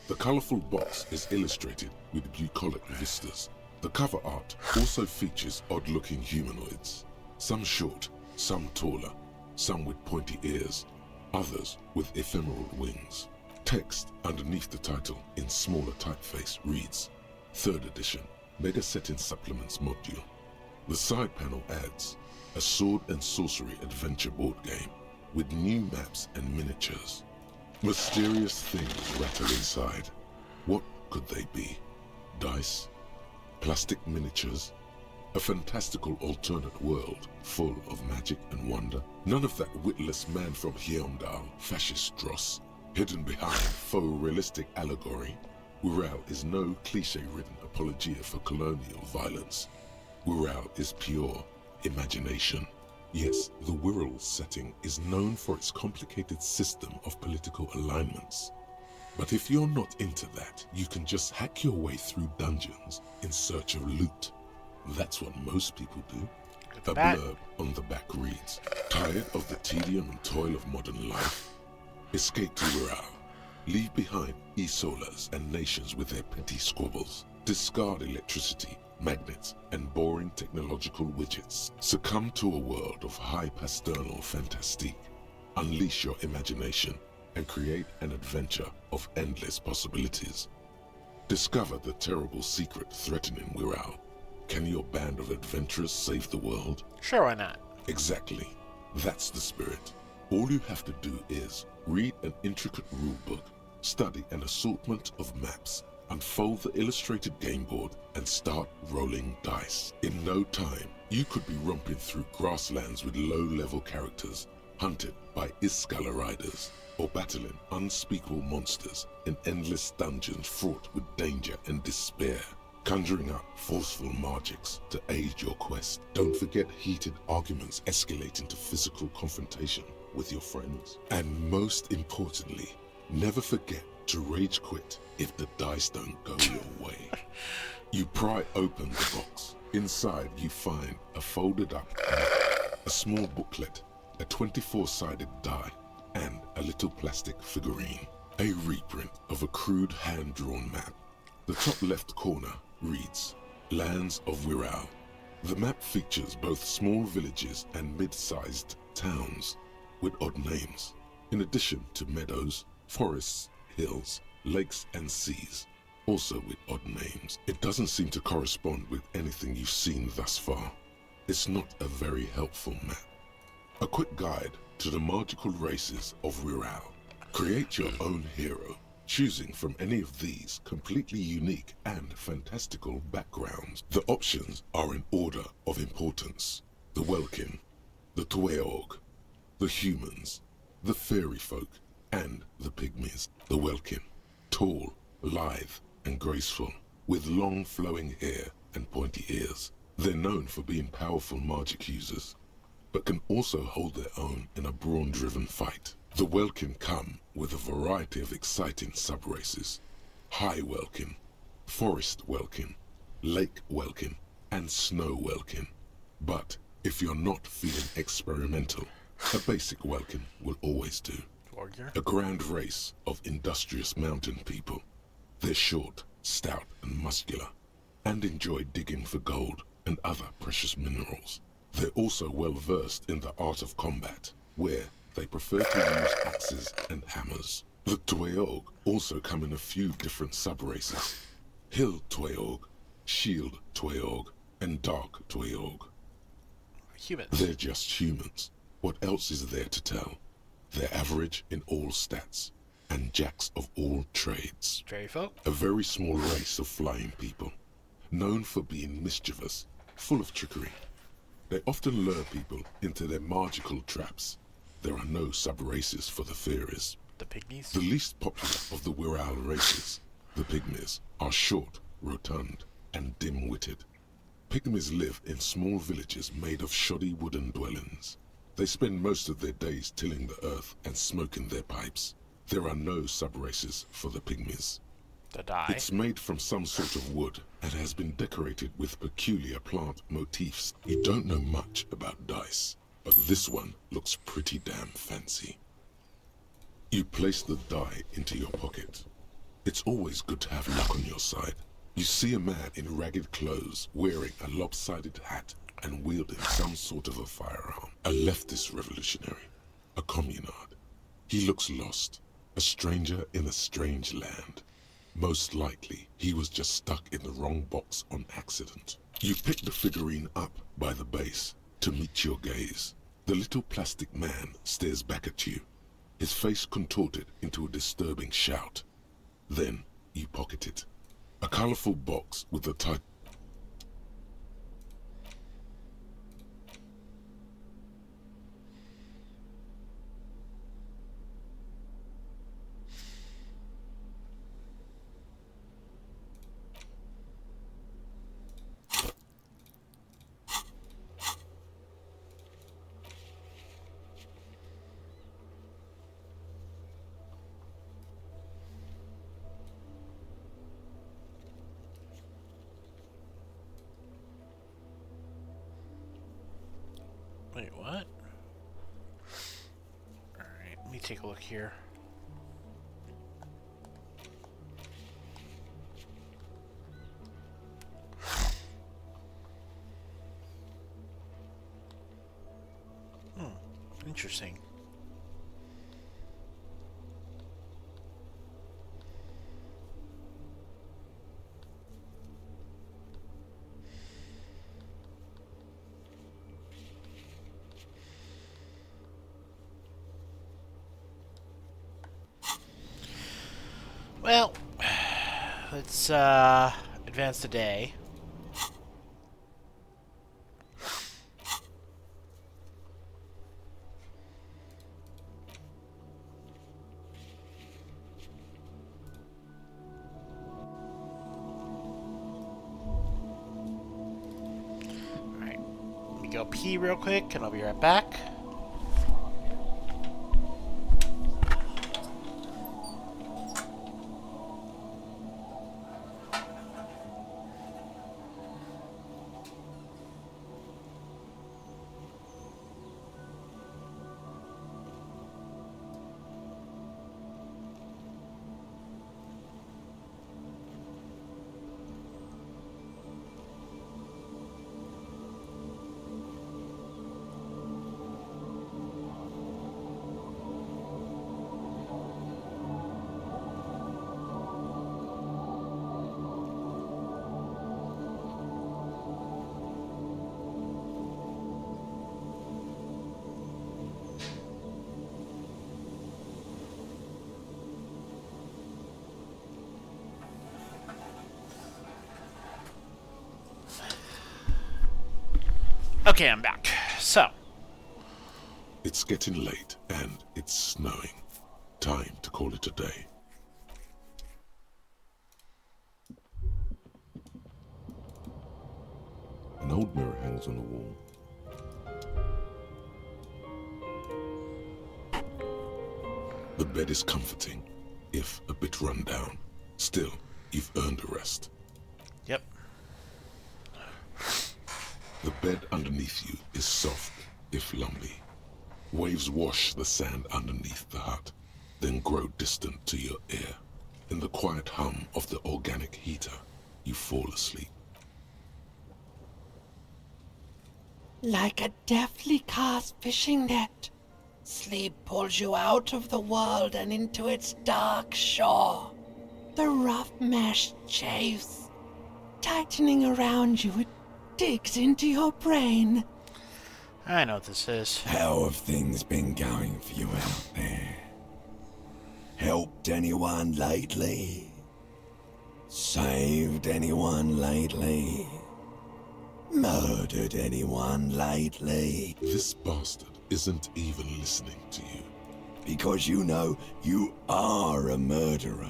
The colorful box is illustrated with bucolic vistas. The cover art also features odd-looking humanoids, some short, some taller, some with pointy ears, others with ephemeral wings. Text underneath the title in smaller typeface reads, 3rd edition, Mega Setting Supplements Module. The side panel adds, a sword and sorcery adventure board game with new maps and miniatures. Mysterious things rattle inside. What could they be? Dice? Plastic miniatures? A fantastical alternate world full of magic and wonder? None of that witless man from Hyundai, fascist dross, hidden behind faux realistic allegory. Wirral is no cliché-ridden apologia for colonial violence. Wirral is pure imagination. Yes, the Wirral setting is known for its complicated system of political alignments. But if you're not into that, you can just hack your way through dungeons in search of loot. That's what most people do. A blurb on the back reads, "Tired of the tedium and toil of modern life? Escape to Wirral. Leave behind e-solas and nations with their petty squabbles. Discard electricity, magnets, and boring technological widgets. Succumb to a world of high pasternal fantastique. Unleash your imagination and create an adventure of endless possibilities. Discover the terrible secret threatening Wirral. Can your band of adventurers save the world?" Sure, why not? Exactly. That's the spirit. All you have to do is read an intricate rulebook, study an assortment of maps, unfold the illustrated game board, and start rolling dice. In no time, you could be romping through grasslands with low-level characters, hunted by Iskala riders, or battling unspeakable monsters in endless dungeons fraught with danger and despair. Conjuring up forceful magics to aid your quest. Don't forget heated arguments escalate into physical confrontation with your friends. And most importantly, never forget to rage quit if the dice don't go your way. You pry open the box. Inside you find a folded up map, a small booklet, a 24-sided die, and a little plastic figurine. A reprint of a crude hand-drawn map. The top left corner reads, "Lands of Wirral." The map features both small villages and mid-sized towns with odd names, in addition to meadows, forests, hills, lakes, and seas, also with odd names. It doesn't seem to correspond with anything you've seen thus far. It's not a very helpful map. A quick guide to the magical races of Wirral. Create your own hero, choosing from any of these completely unique and fantastical backgrounds. The options are in order of importance: the Welkin, the Tueog, the humans, the fairy folk, and the pygmies. The Welkin, tall, lithe, and graceful, with long flowing hair and pointy ears. They're known for being powerful magic users, but can also hold their own in a brawn-driven fight. The Welkin come with a variety of exciting sub-races: High Welkin, Forest Welkin, Lake Welkin, and Snow Welkin. But if you're not feeling experimental, a basic Welkin will always do. A grand race of industrious mountain people. They're short, stout, and muscular, and enjoy digging for gold and other precious minerals. They're also well versed in the art of combat, where they prefer to use axes and hammers. The Tueog also come in a few different sub-races: Hill Tueog, Shield Tueog, and Dark Tueog. Humans. They're just humans. What else is there to tell? They're average in all stats, and jacks of all trades. Fairy folk? A very small race of flying people, known for being mischievous, full of trickery. They often lure people into their magical traps. There are no sub-races for the fairies. The pygmies? The least popular of the Wirral races, the pygmies, are short, rotund, and dim-witted. Pygmies live in small villages made of shoddy wooden dwellings. They spend most of their days tilling the earth and smoking their pipes. There are no sub-races for the pygmies. The die? It's made from some sort of wood and has been decorated with peculiar plant motifs. You don't know much about dice, but this one looks pretty damn fancy. You place the die into your pocket. It's always good to have luck on your side. You see a man in ragged clothes wearing a lopsided hat and wielding some sort of a firearm. A leftist revolutionary, a communard. He looks lost, a stranger in a strange land. Most likely, he was just stuck in the wrong box on accident. You pick the figurine up by the base to meet your gaze. The little plastic man stares back at you, his face contorted into a disturbing shout. Then you pocket it. A colorful box with the title. Wait, what? Alright, let me take a look here. Interesting. Well, let's advance the day. Alright, let me go pee real quick and I'll be right back. Okay, I'm back. So. It's getting late, and it's snowing. Time to call it a day. An old mirror hangs on the wall. The bed is comforting, if a bit run down. Still, you've earned a rest. Yep. The bed underneath you is soft, if lumpy. Waves wash the sand underneath the hut, then grow distant to your ear. In the quiet hum of the organic heater, you fall asleep. Like a deftly cast fishing net, sleep pulls you out of the world and into its dark shore. The rough mesh chafes, tightening around you, it digs into your brain. I know what this is. How have things been going for you out there? Helped anyone lately? Saved anyone lately? Murdered anyone lately? This bastard isn't even listening to you. Because you know you are a murderer.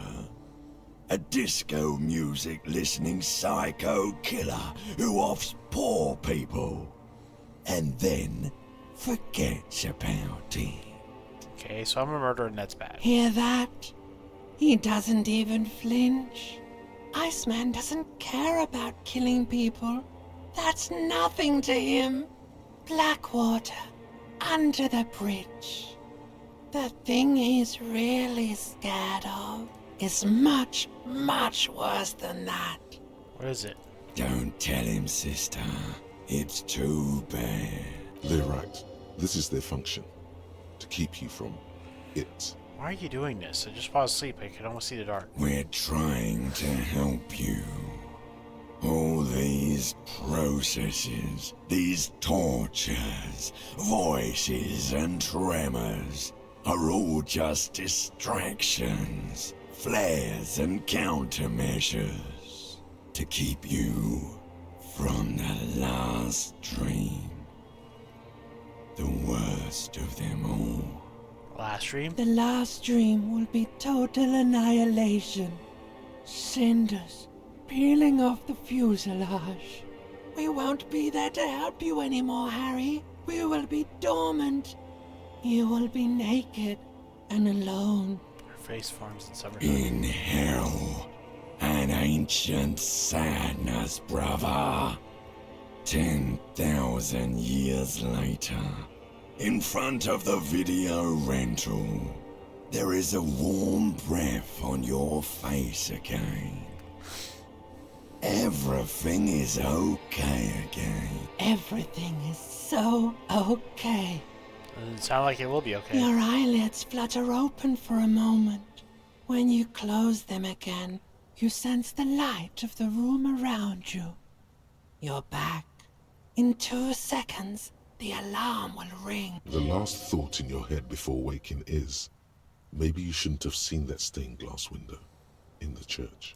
A disco music listening psycho killer who offs poor people and then forgets about it. Okay, so I'm a murderer and that's bad. Hear that? He doesn't even flinch. Iceman doesn't care about killing people. That's nothing to him. Blackwater, under the bridge. The thing he's really scared of is much, much worse than that. What is it? Don't tell him, sister. It's too bad. They're right. This is their function. To keep you from it. Why are you doing this? I just fall asleep. I can almost see the dark. We're trying to help you. All these processes, these tortures, voices and tremors are all just distractions, flares and countermeasures to keep you from the last dream. The worst of them all. Last dream? The last dream will be total annihilation. Cinders peeling off the fuselage. We won't be there to help you anymore, Harry. We will be dormant. You will be naked and alone. Her face forms in summertime. In hell. An ancient sadness, brother. 10,000 years later, in front of the video rental, there is a warm breath on your face again. Everything is okay again. Everything is so okay. Doesn't sound like it will be okay. Your eyelids flutter open for a moment. When you close them again, you sense the light of the room around you. You're back. In 2 seconds, the alarm will ring. The last thought in your head before waking is, maybe you shouldn't have seen that stained glass window in the church.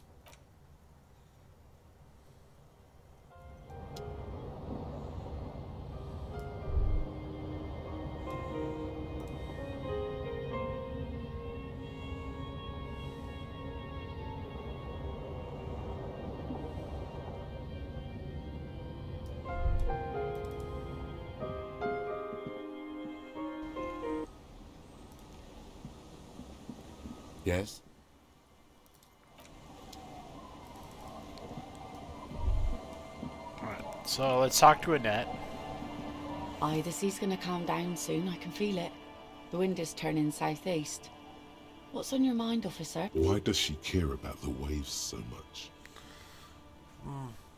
Yes? Alright, so let's talk to Annette. Aye, the sea's gonna calm down soon, I can feel it. The wind is turning southeast. What's on your mind, officer? Why does she care about the waves so much?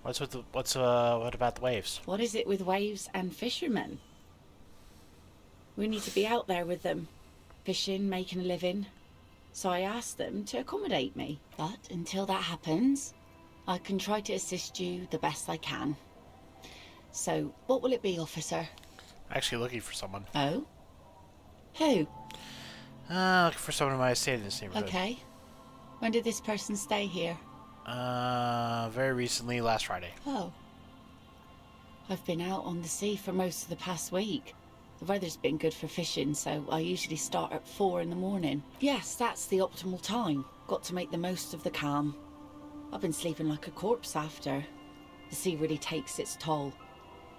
What about the waves? What is it with waves and fishermen? We need to be out there with them, fishing, making a living. So I asked them to accommodate me. But until that happens, I can try to assist you the best I can. So, what will it be, officer? Actually looking for someone. Oh? Who? Looking for someone who might have stayed in this neighborhood. Okay. When did this person stay here? Very recently, last Friday. Oh. I've been out on the sea for most of the past week. The weather's been good for fishing, so I usually start at 4 in the morning. Yes, that's the optimal time. Got to make the most of the calm. I've been sleeping like a corpse after. The sea really takes its toll.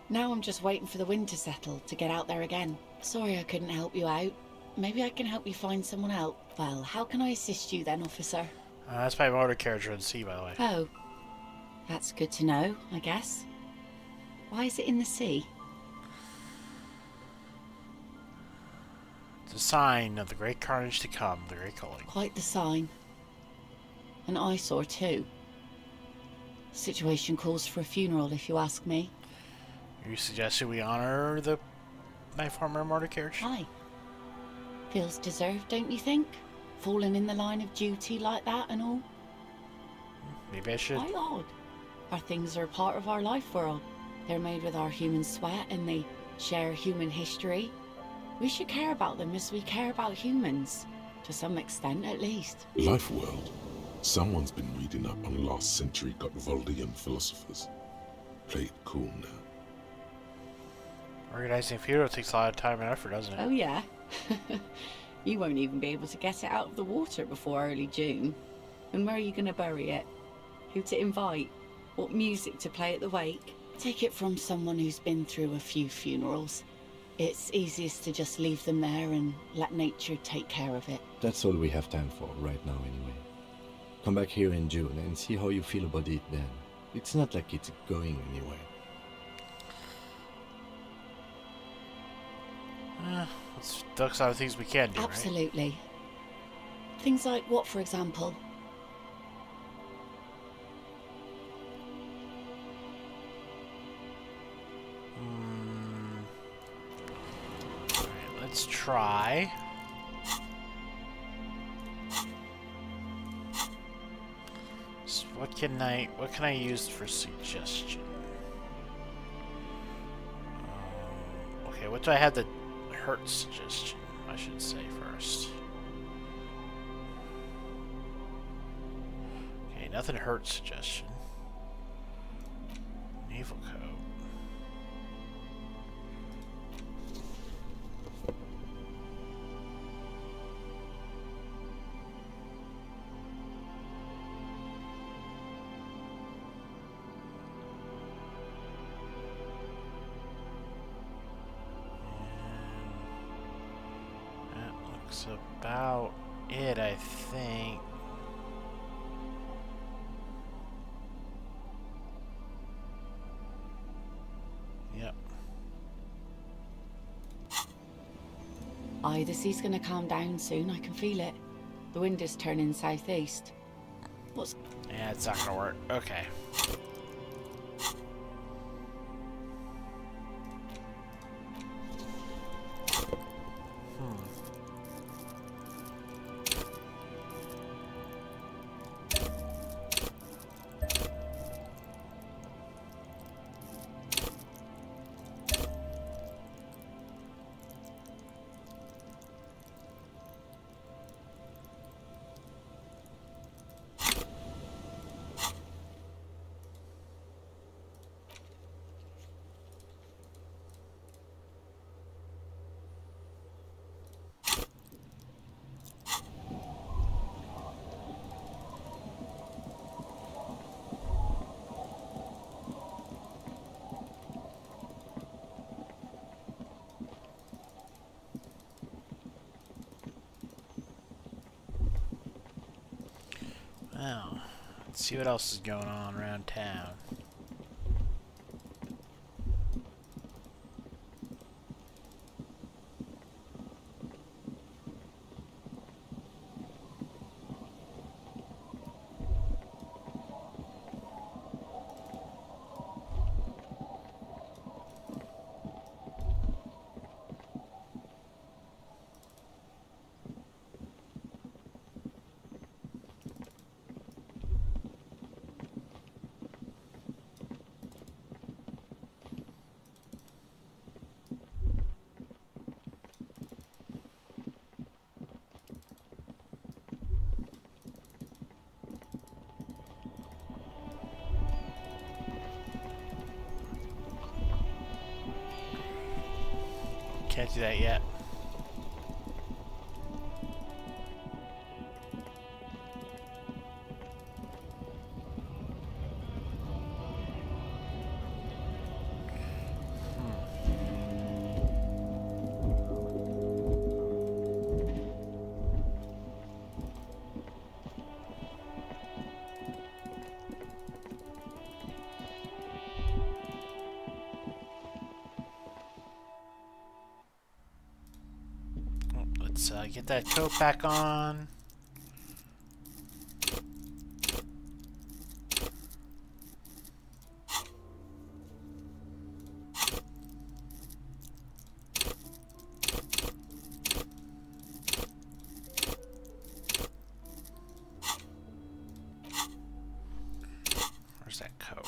Now I'm just waiting for the wind to settle to get out there again. Sorry I couldn't help you out. Maybe I can help you find someone else. Well, how can I assist you then, officer? That's my motor carriage on the sea, by the way. Oh. That's good to know, I guess. Why is it in the sea? It's a sign of the great carnage to come, the great calling. Quite the sign. An eyesore too. The situation calls for a funeral, if you ask me. You suggested we honor my former motor carriage? Aye. Feels deserved, don't you think? Falling in the line of duty like that and all. Maybe I should. Quite odd. Our things are a part of our life world. They're made with our human sweat and they share human history. We should care about them as we care about humans. To some extent, at least. Life world. Someone's been reading up on last century Gotvaldian philosophers. Play it cool now. Organizing a funeral takes a lot of time and effort, doesn't it? Oh yeah. You won't even be able to get it out of the water before early June. And where are you going to bury it? Who to invite? What music to play at the wake? Take it from someone who's been through a few funerals. It's easiest to just leave them there and let nature take care of it. That's all we have time for right now anyway. Come back here in June and see how you feel about it then. It's not like it's going anywhere. Let's focus on the things we can do, Absolutely. Right? Things like what, for example? Alright, let's try. So what can I use for suggestion? Okay, what do I have that hurt suggestion, I should say first. Okay, nothing hurt suggestion. Naval coat. That's about it, I think. Aye, the sea's gonna calm down soon. I can feel it. The wind is turning southeast. What's... Yeah, it's not gonna work. Okay. Well, let's see what else is going on around town. Can't do that yet. Let's get that coat back on. Where's that coat?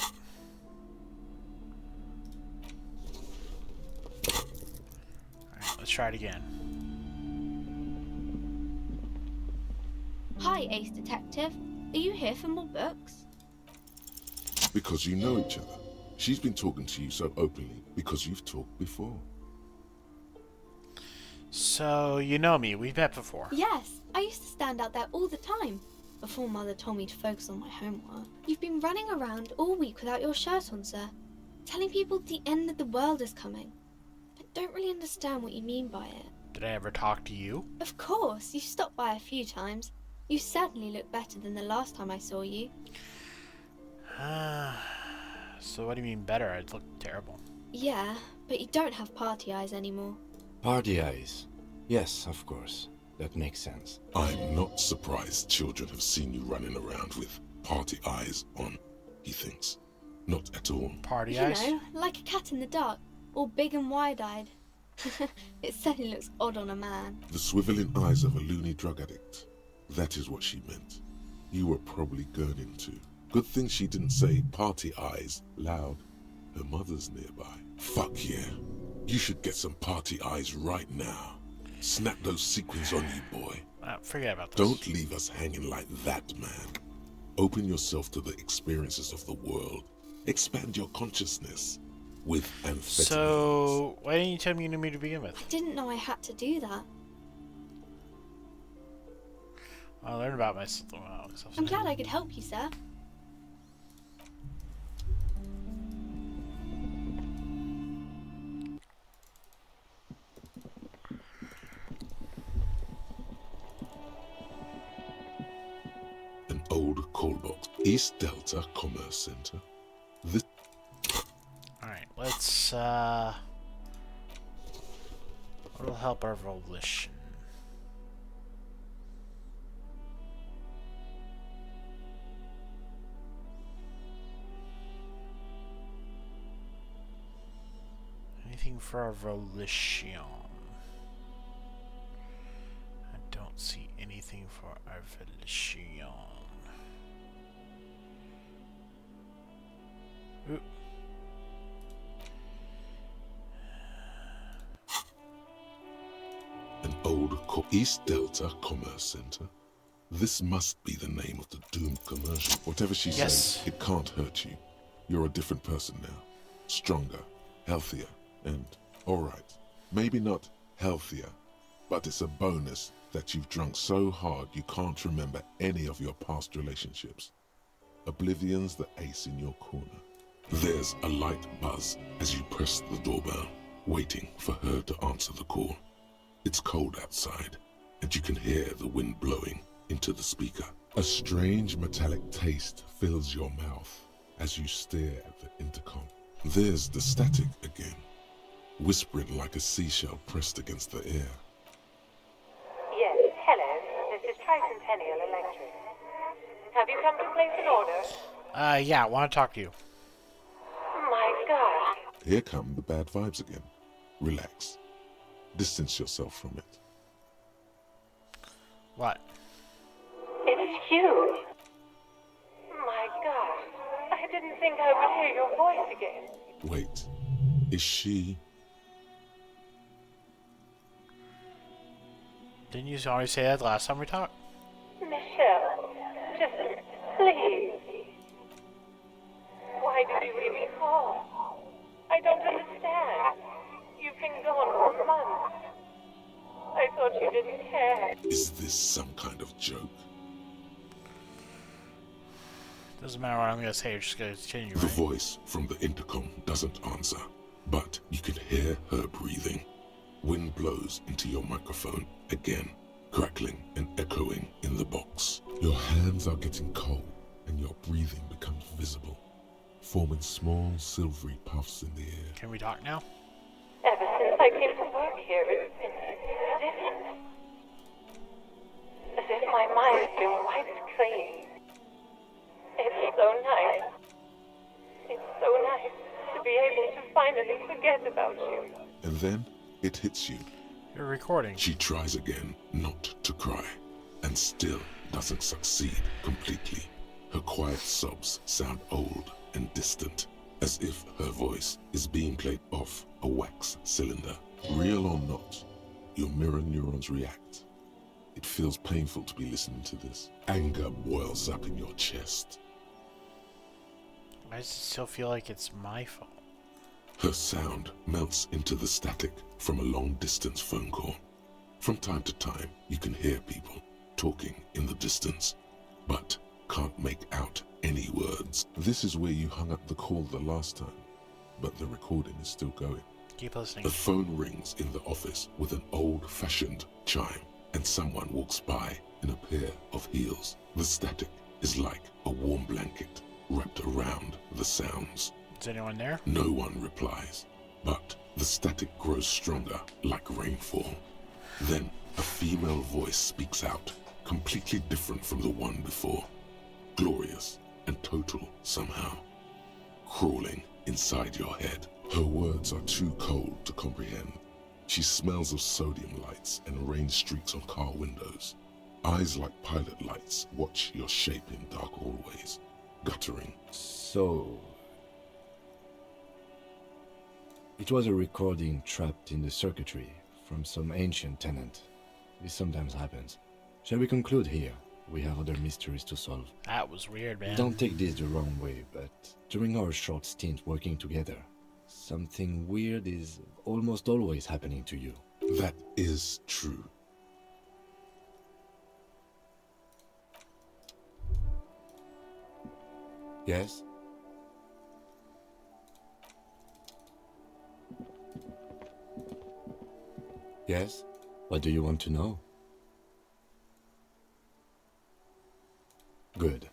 Alright, let's try it again. Hi, Ace Detective. Are you here for more books? Because you know each other. She's been talking to you so openly because you've talked before. So, you know me. We've met before. Yes, I used to stand out there all the time, before Mother told me to focus on my homework. You've been running around all week without your shirt on, sir, telling people the end of the world is coming. But don't really understand what you mean by it. Did I ever talk to you? Of course, you stopped by a few times. You certainly look better than the last time I saw you. So what do you mean better? I look terrible. Yeah, but you don't have party eyes anymore. Party eyes. Yes, of course. That makes sense. I'm not surprised children have seen you running around with party eyes on, he thinks. Not at all. Party eyes? You know, like a cat in the dark, all big and wide-eyed. It certainly looks odd on a man. The swiveling eyes of a loony drug addict. That is what she meant. You were probably gurning too. Good thing she didn't say party eyes loud. Her mother's nearby. Fuck yeah. You should get some party eyes right now. Snap those sequins on you, boy. Forget about this. Don't leave us hanging like that, man. Open yourself to the experiences of the world. Expand your consciousness with amphetamines. So, why didn't you tell me you knew me to begin with? I didn't know I had to do that. I learned about myself. I'm glad I could help you, sir. An old call box. East Delta Commerce Center. Alright, let's What will help our volition? Anything for our volition? I don't see anything for our volition. Ooh. An old East Delta Commerce Center. This must be the name of the doomed commercial. Whatever she says, it can't hurt you. You're a different person now. Stronger, healthier, and alright. Maybe not healthier, but it's a bonus that you've drunk so hard you can't remember any of your past relationships. Oblivion's the ace in your corner. There's a light buzz as you press the doorbell, waiting for her to answer the call. It's cold outside, and you can hear the wind blowing into the speaker. A strange metallic taste fills your mouth as you stare at the intercom. There's the static again, whispering like a seashell pressed against the air. Yes, hello. This is Tricentennial Electric. Have you come to place an order? Yeah, I want to talk to you. My God. Here come the bad vibes again. Relax. Distance yourself from it. What? It's you. My God. I didn't think I would hear your voice again. Wait. Is she... Didn't you already say that the last time we talked? Michelle, just please. Why did you leave me call? I don't understand. You've been gone for months. I thought you didn't care. Is this some kind of joke? Doesn't matter what I'm going to say, you're just going to continue, right? The voice from the intercom doesn't answer, but you can hear her breathing. Wind blows into your microphone again, crackling and echoing in the box. Your hands are getting cold, and your breathing becomes visible, forming small silvery puffs in the air. Can we talk now? Ever since I came to work here, it's been different. As if my mind's been wiped clean. It's so nice. It's so nice to be able to finally forget about you. And then it hits you. You're recording. She tries again not to cry, and still doesn't succeed completely. Her quiet sobs sound old and distant, as if her voice is being played off a wax cylinder. Real or not, your mirror neurons react. It feels painful to be listening to this. Anger boils up in your chest. I just still feel like it's my fault. Her sound melts into the static from a long-distance phone call. From time to time, you can hear people talking in the distance, but can't make out any words. This is where you hung up the call the last time, but the recording is still going. Keep listening. The phone rings in the office with an old-fashioned chime, and someone walks by in a pair of heels. The static is like a warm blanket wrapped around the sounds. Is anyone there? No one replies, but the static grows stronger like rainfall. Then a female voice speaks out, completely different from the one before. Glorious and total somehow. Crawling inside your head. Her words are too cold to comprehend. She smells of sodium lights and rain streaks on car windows. Eyes like pilot lights watch your shape in dark hallways, guttering. So... it was a recording trapped in the circuitry from some ancient tenant. This sometimes happens. Shall we conclude here? We have other mysteries to solve. That was weird, man. Don't take this the wrong way, but during our short stint working together, something weird is almost always happening to you. That is true. Yes? Yes? What do you want to know? Good.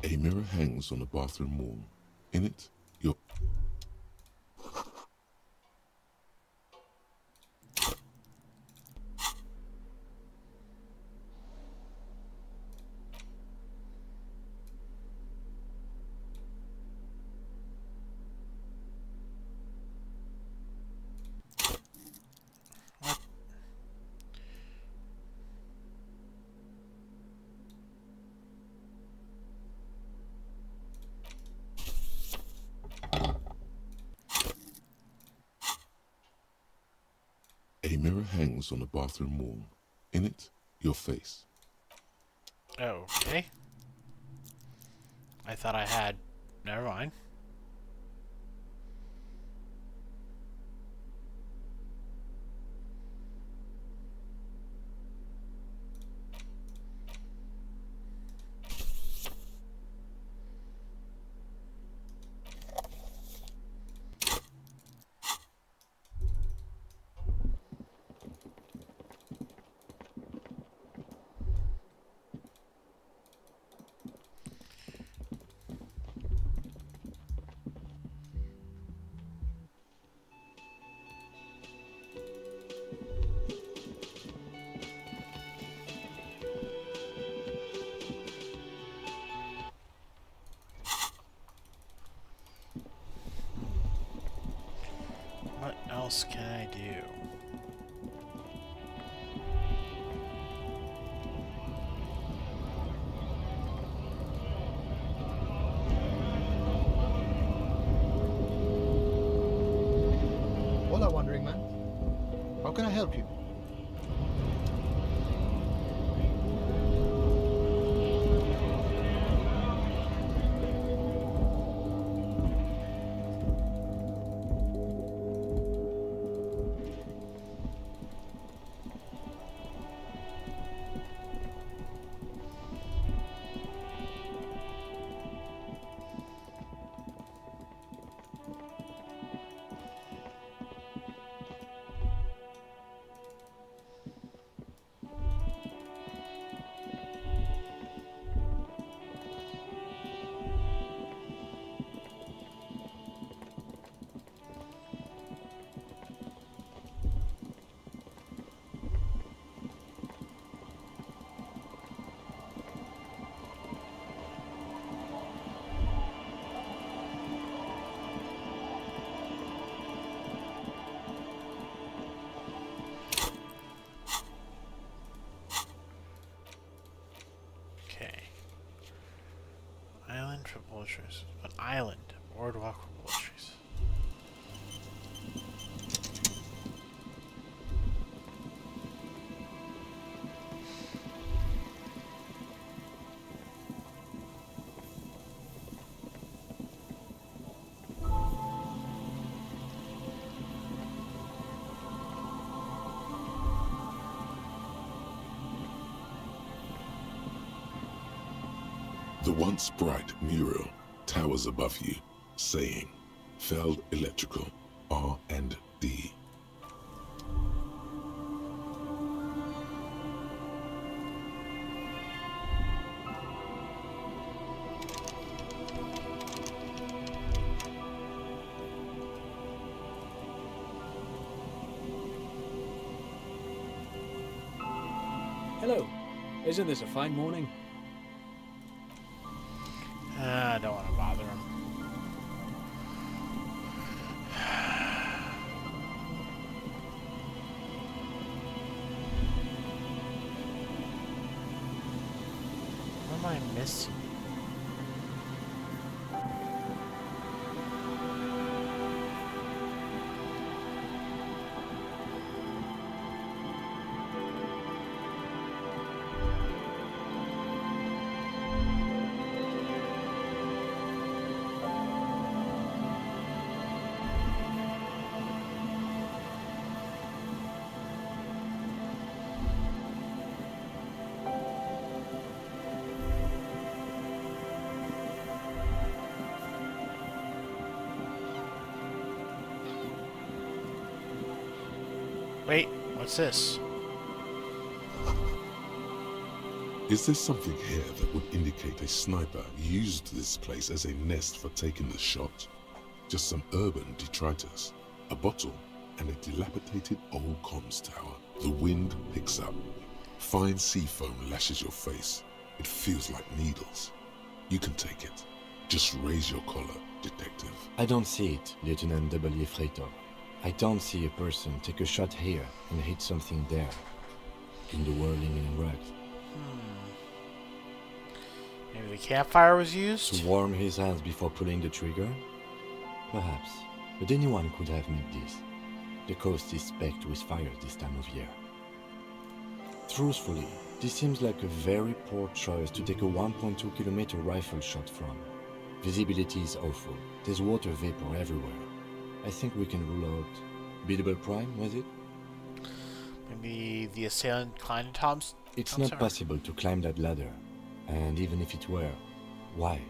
A mirror hangs on the bathroom wall. In it, your... A mirror hangs on the bathroom wall. In it, your face. Okay. I thought I had... Never mind. What else can I do? Hola, Wandering Man. How can I help you? Island for poultries. An island. Boardwalk for poultries. The once bright mural towers above you, saying, Feld Electrical, R&D. Hello. Isn't this a fine morning? I don't want to bother him. What am I missing? Wait, what's this? Is there something here that would indicate a sniper used this place as a nest for taking the shot? Just some urban detritus, a bottle, and a dilapidated old comms tower. The wind picks up. Fine sea foam lashes your face. It feels like needles. You can take it. Just raise your collar, detective. I don't see it, Lieutenant W. Freighter. I don't see a person take a shot here and hit something there. In the whirling in rags. Maybe the campfire was used? To warm his hands before pulling the trigger? Perhaps. But anyone could have made this. The coast is specked with fire this time of year. Truthfully, this seems like a very poor choice to take a 1.2 kilometer rifle shot from. Visibility is awful. There's water vapor everywhere. I think we can rule out Biddable Prime, was it? Maybe the assailant climbed Tom's... It's not possible to climb that ladder. And even if it were, why?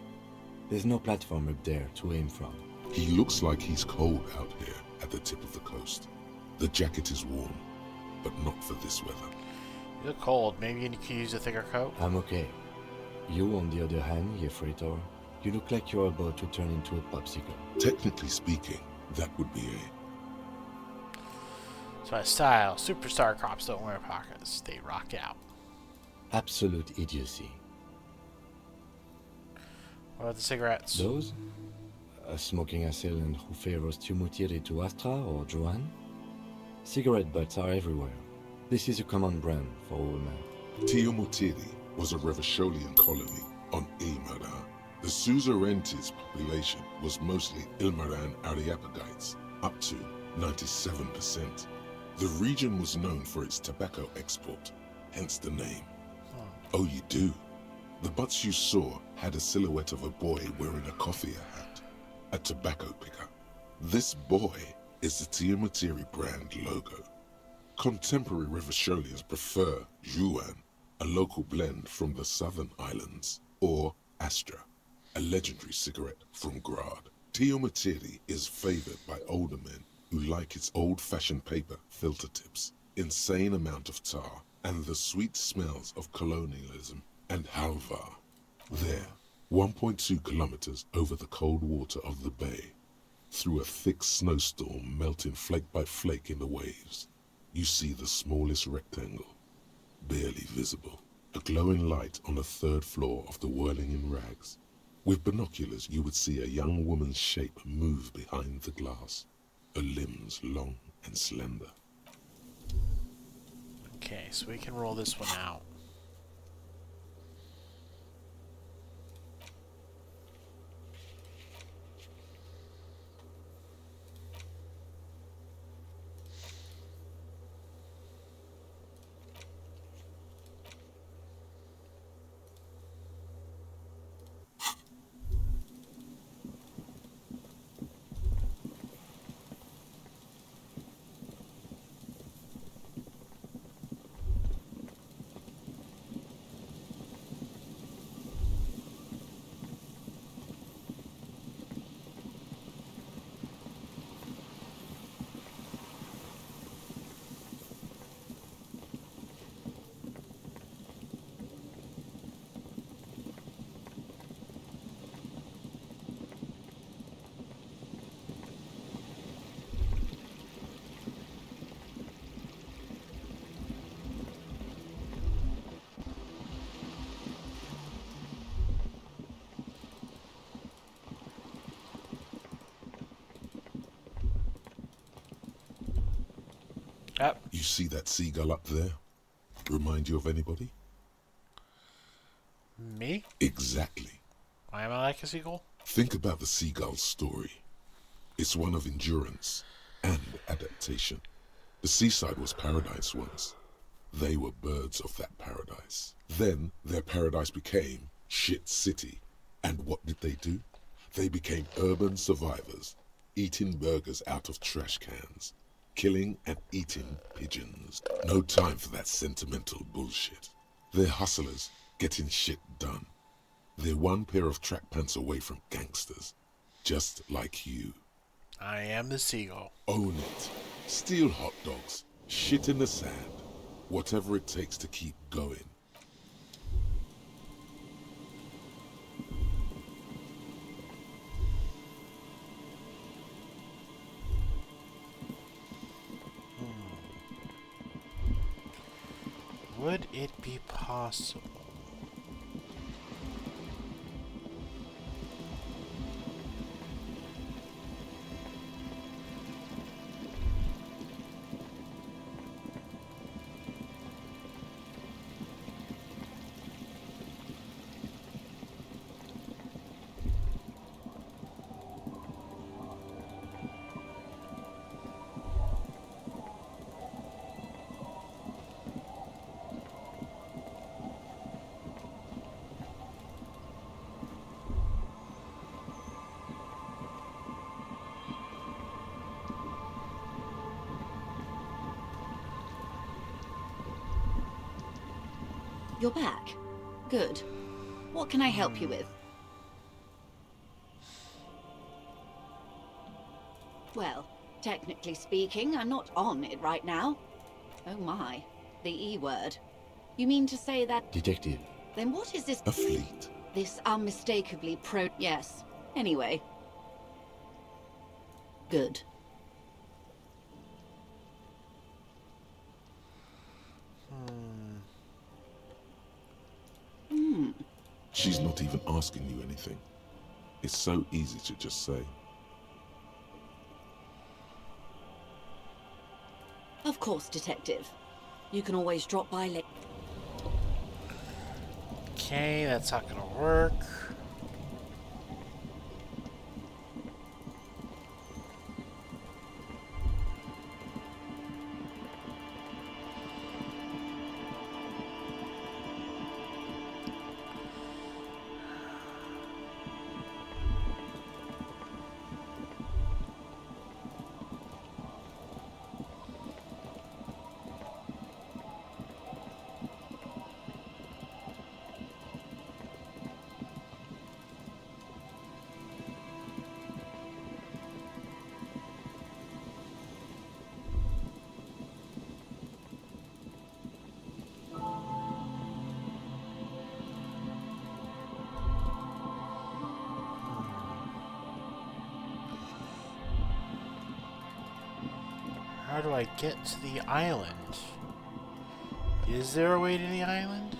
There's no platform up there to aim from. He looks like he's cold out here at the tip of the coast. The jacket is warm, but not for this weather. You look cold. Maybe you could use a thicker coat? I'm okay. You, on the other hand, ye freighter, you look like you're about to turn into a popsicle. Technically speaking, that would be a... So my style, superstar crops don't wear pockets. They rock out. Absolute idiocy. What about the cigarettes? Those? A smoking assailant who favors Tumutiri to Astra or Joanne? Cigarette butts are everywhere. This is a common brand for all men. Tumutiri was a Revacholian colony on Ilmaran. The Suzerainties population was mostly Ilmaran Areopagites, up to 97%. The region was known for its tobacco export, hence the name. Oh, you do? The butts you saw had a silhouette of a boy wearing a coffee hat, a tobacco picker. This boy is the Tumutiri brand logo. Contemporary Revacholians prefer Juan, a local blend from the southern islands, or Astra, a legendary cigarette from Grad. Tumutiri is favored by older men who like its old-fashioned paper filter tips, insane amount of tar, and the sweet smells of colonialism and halva. There, 1.2 kilometers over the cold water of the bay, through a thick snowstorm melting flake by flake in the waves, you see the smallest rectangle, barely visible, a glowing light on the third floor of the whirling in rags. With binoculars, you would see a young woman's shape move behind the glass, her limbs long and slender. Okay, so we can roll this one out. Yep. You see that seagull up there? Remind you of anybody? Me? Exactly. Why am I like a seagull? Think about the seagull's story. It's one of endurance and adaptation. The seaside was paradise once. They were birds of that paradise. Then their paradise became shit city. And what did they do? They became urban survivors, eating burgers out of trash cans, killing and eating pigeons. No time for that sentimental bullshit. They're hustlers, getting shit done. They're one pair of track pants away from gangsters, just like you. I am the seagull. Own it. Steal hot dogs, shit in the sand, whatever it takes to keep going. Would it be possible? You're back. Good. What can I help you with? Well, technically speaking, I'm not on it right now. Oh my, the E word. You mean to say that... Detective. Then what is this... A fleet. This unmistakably pro... Yes. Anyway. Good. She's not even asking you anything. It's so easy to just say. Of course, Detective. You can always drop by later. Okay, that's not gonna work. How do I get to the island? Is there a way to the island?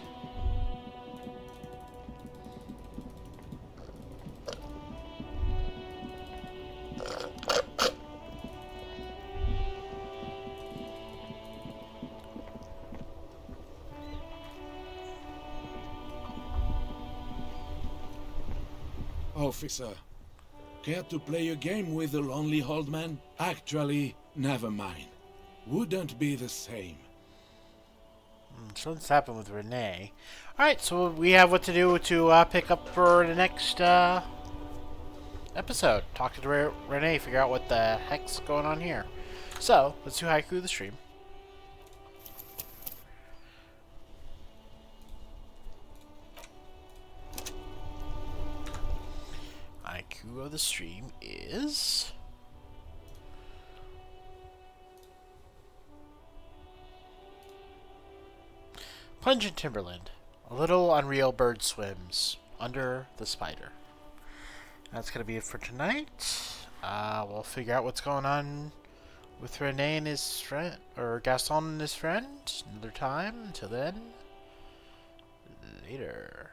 Officer, care to play a game with the lonely old man? Actually, never mind. Wouldn't be the same. Something's happened with Renee. Alright, so we have what to do to pick up for the next episode. Talk to Renee, figure out what the heck's going on here. So, let's do Haiku the stream. Haiku of the stream is... Pungent Timberland. A little unreal bird swims under the spider. That's going to be it for tonight. We'll figure out what's going on with Renee and his friend, or Gaston and his friend, another time. Until then, later.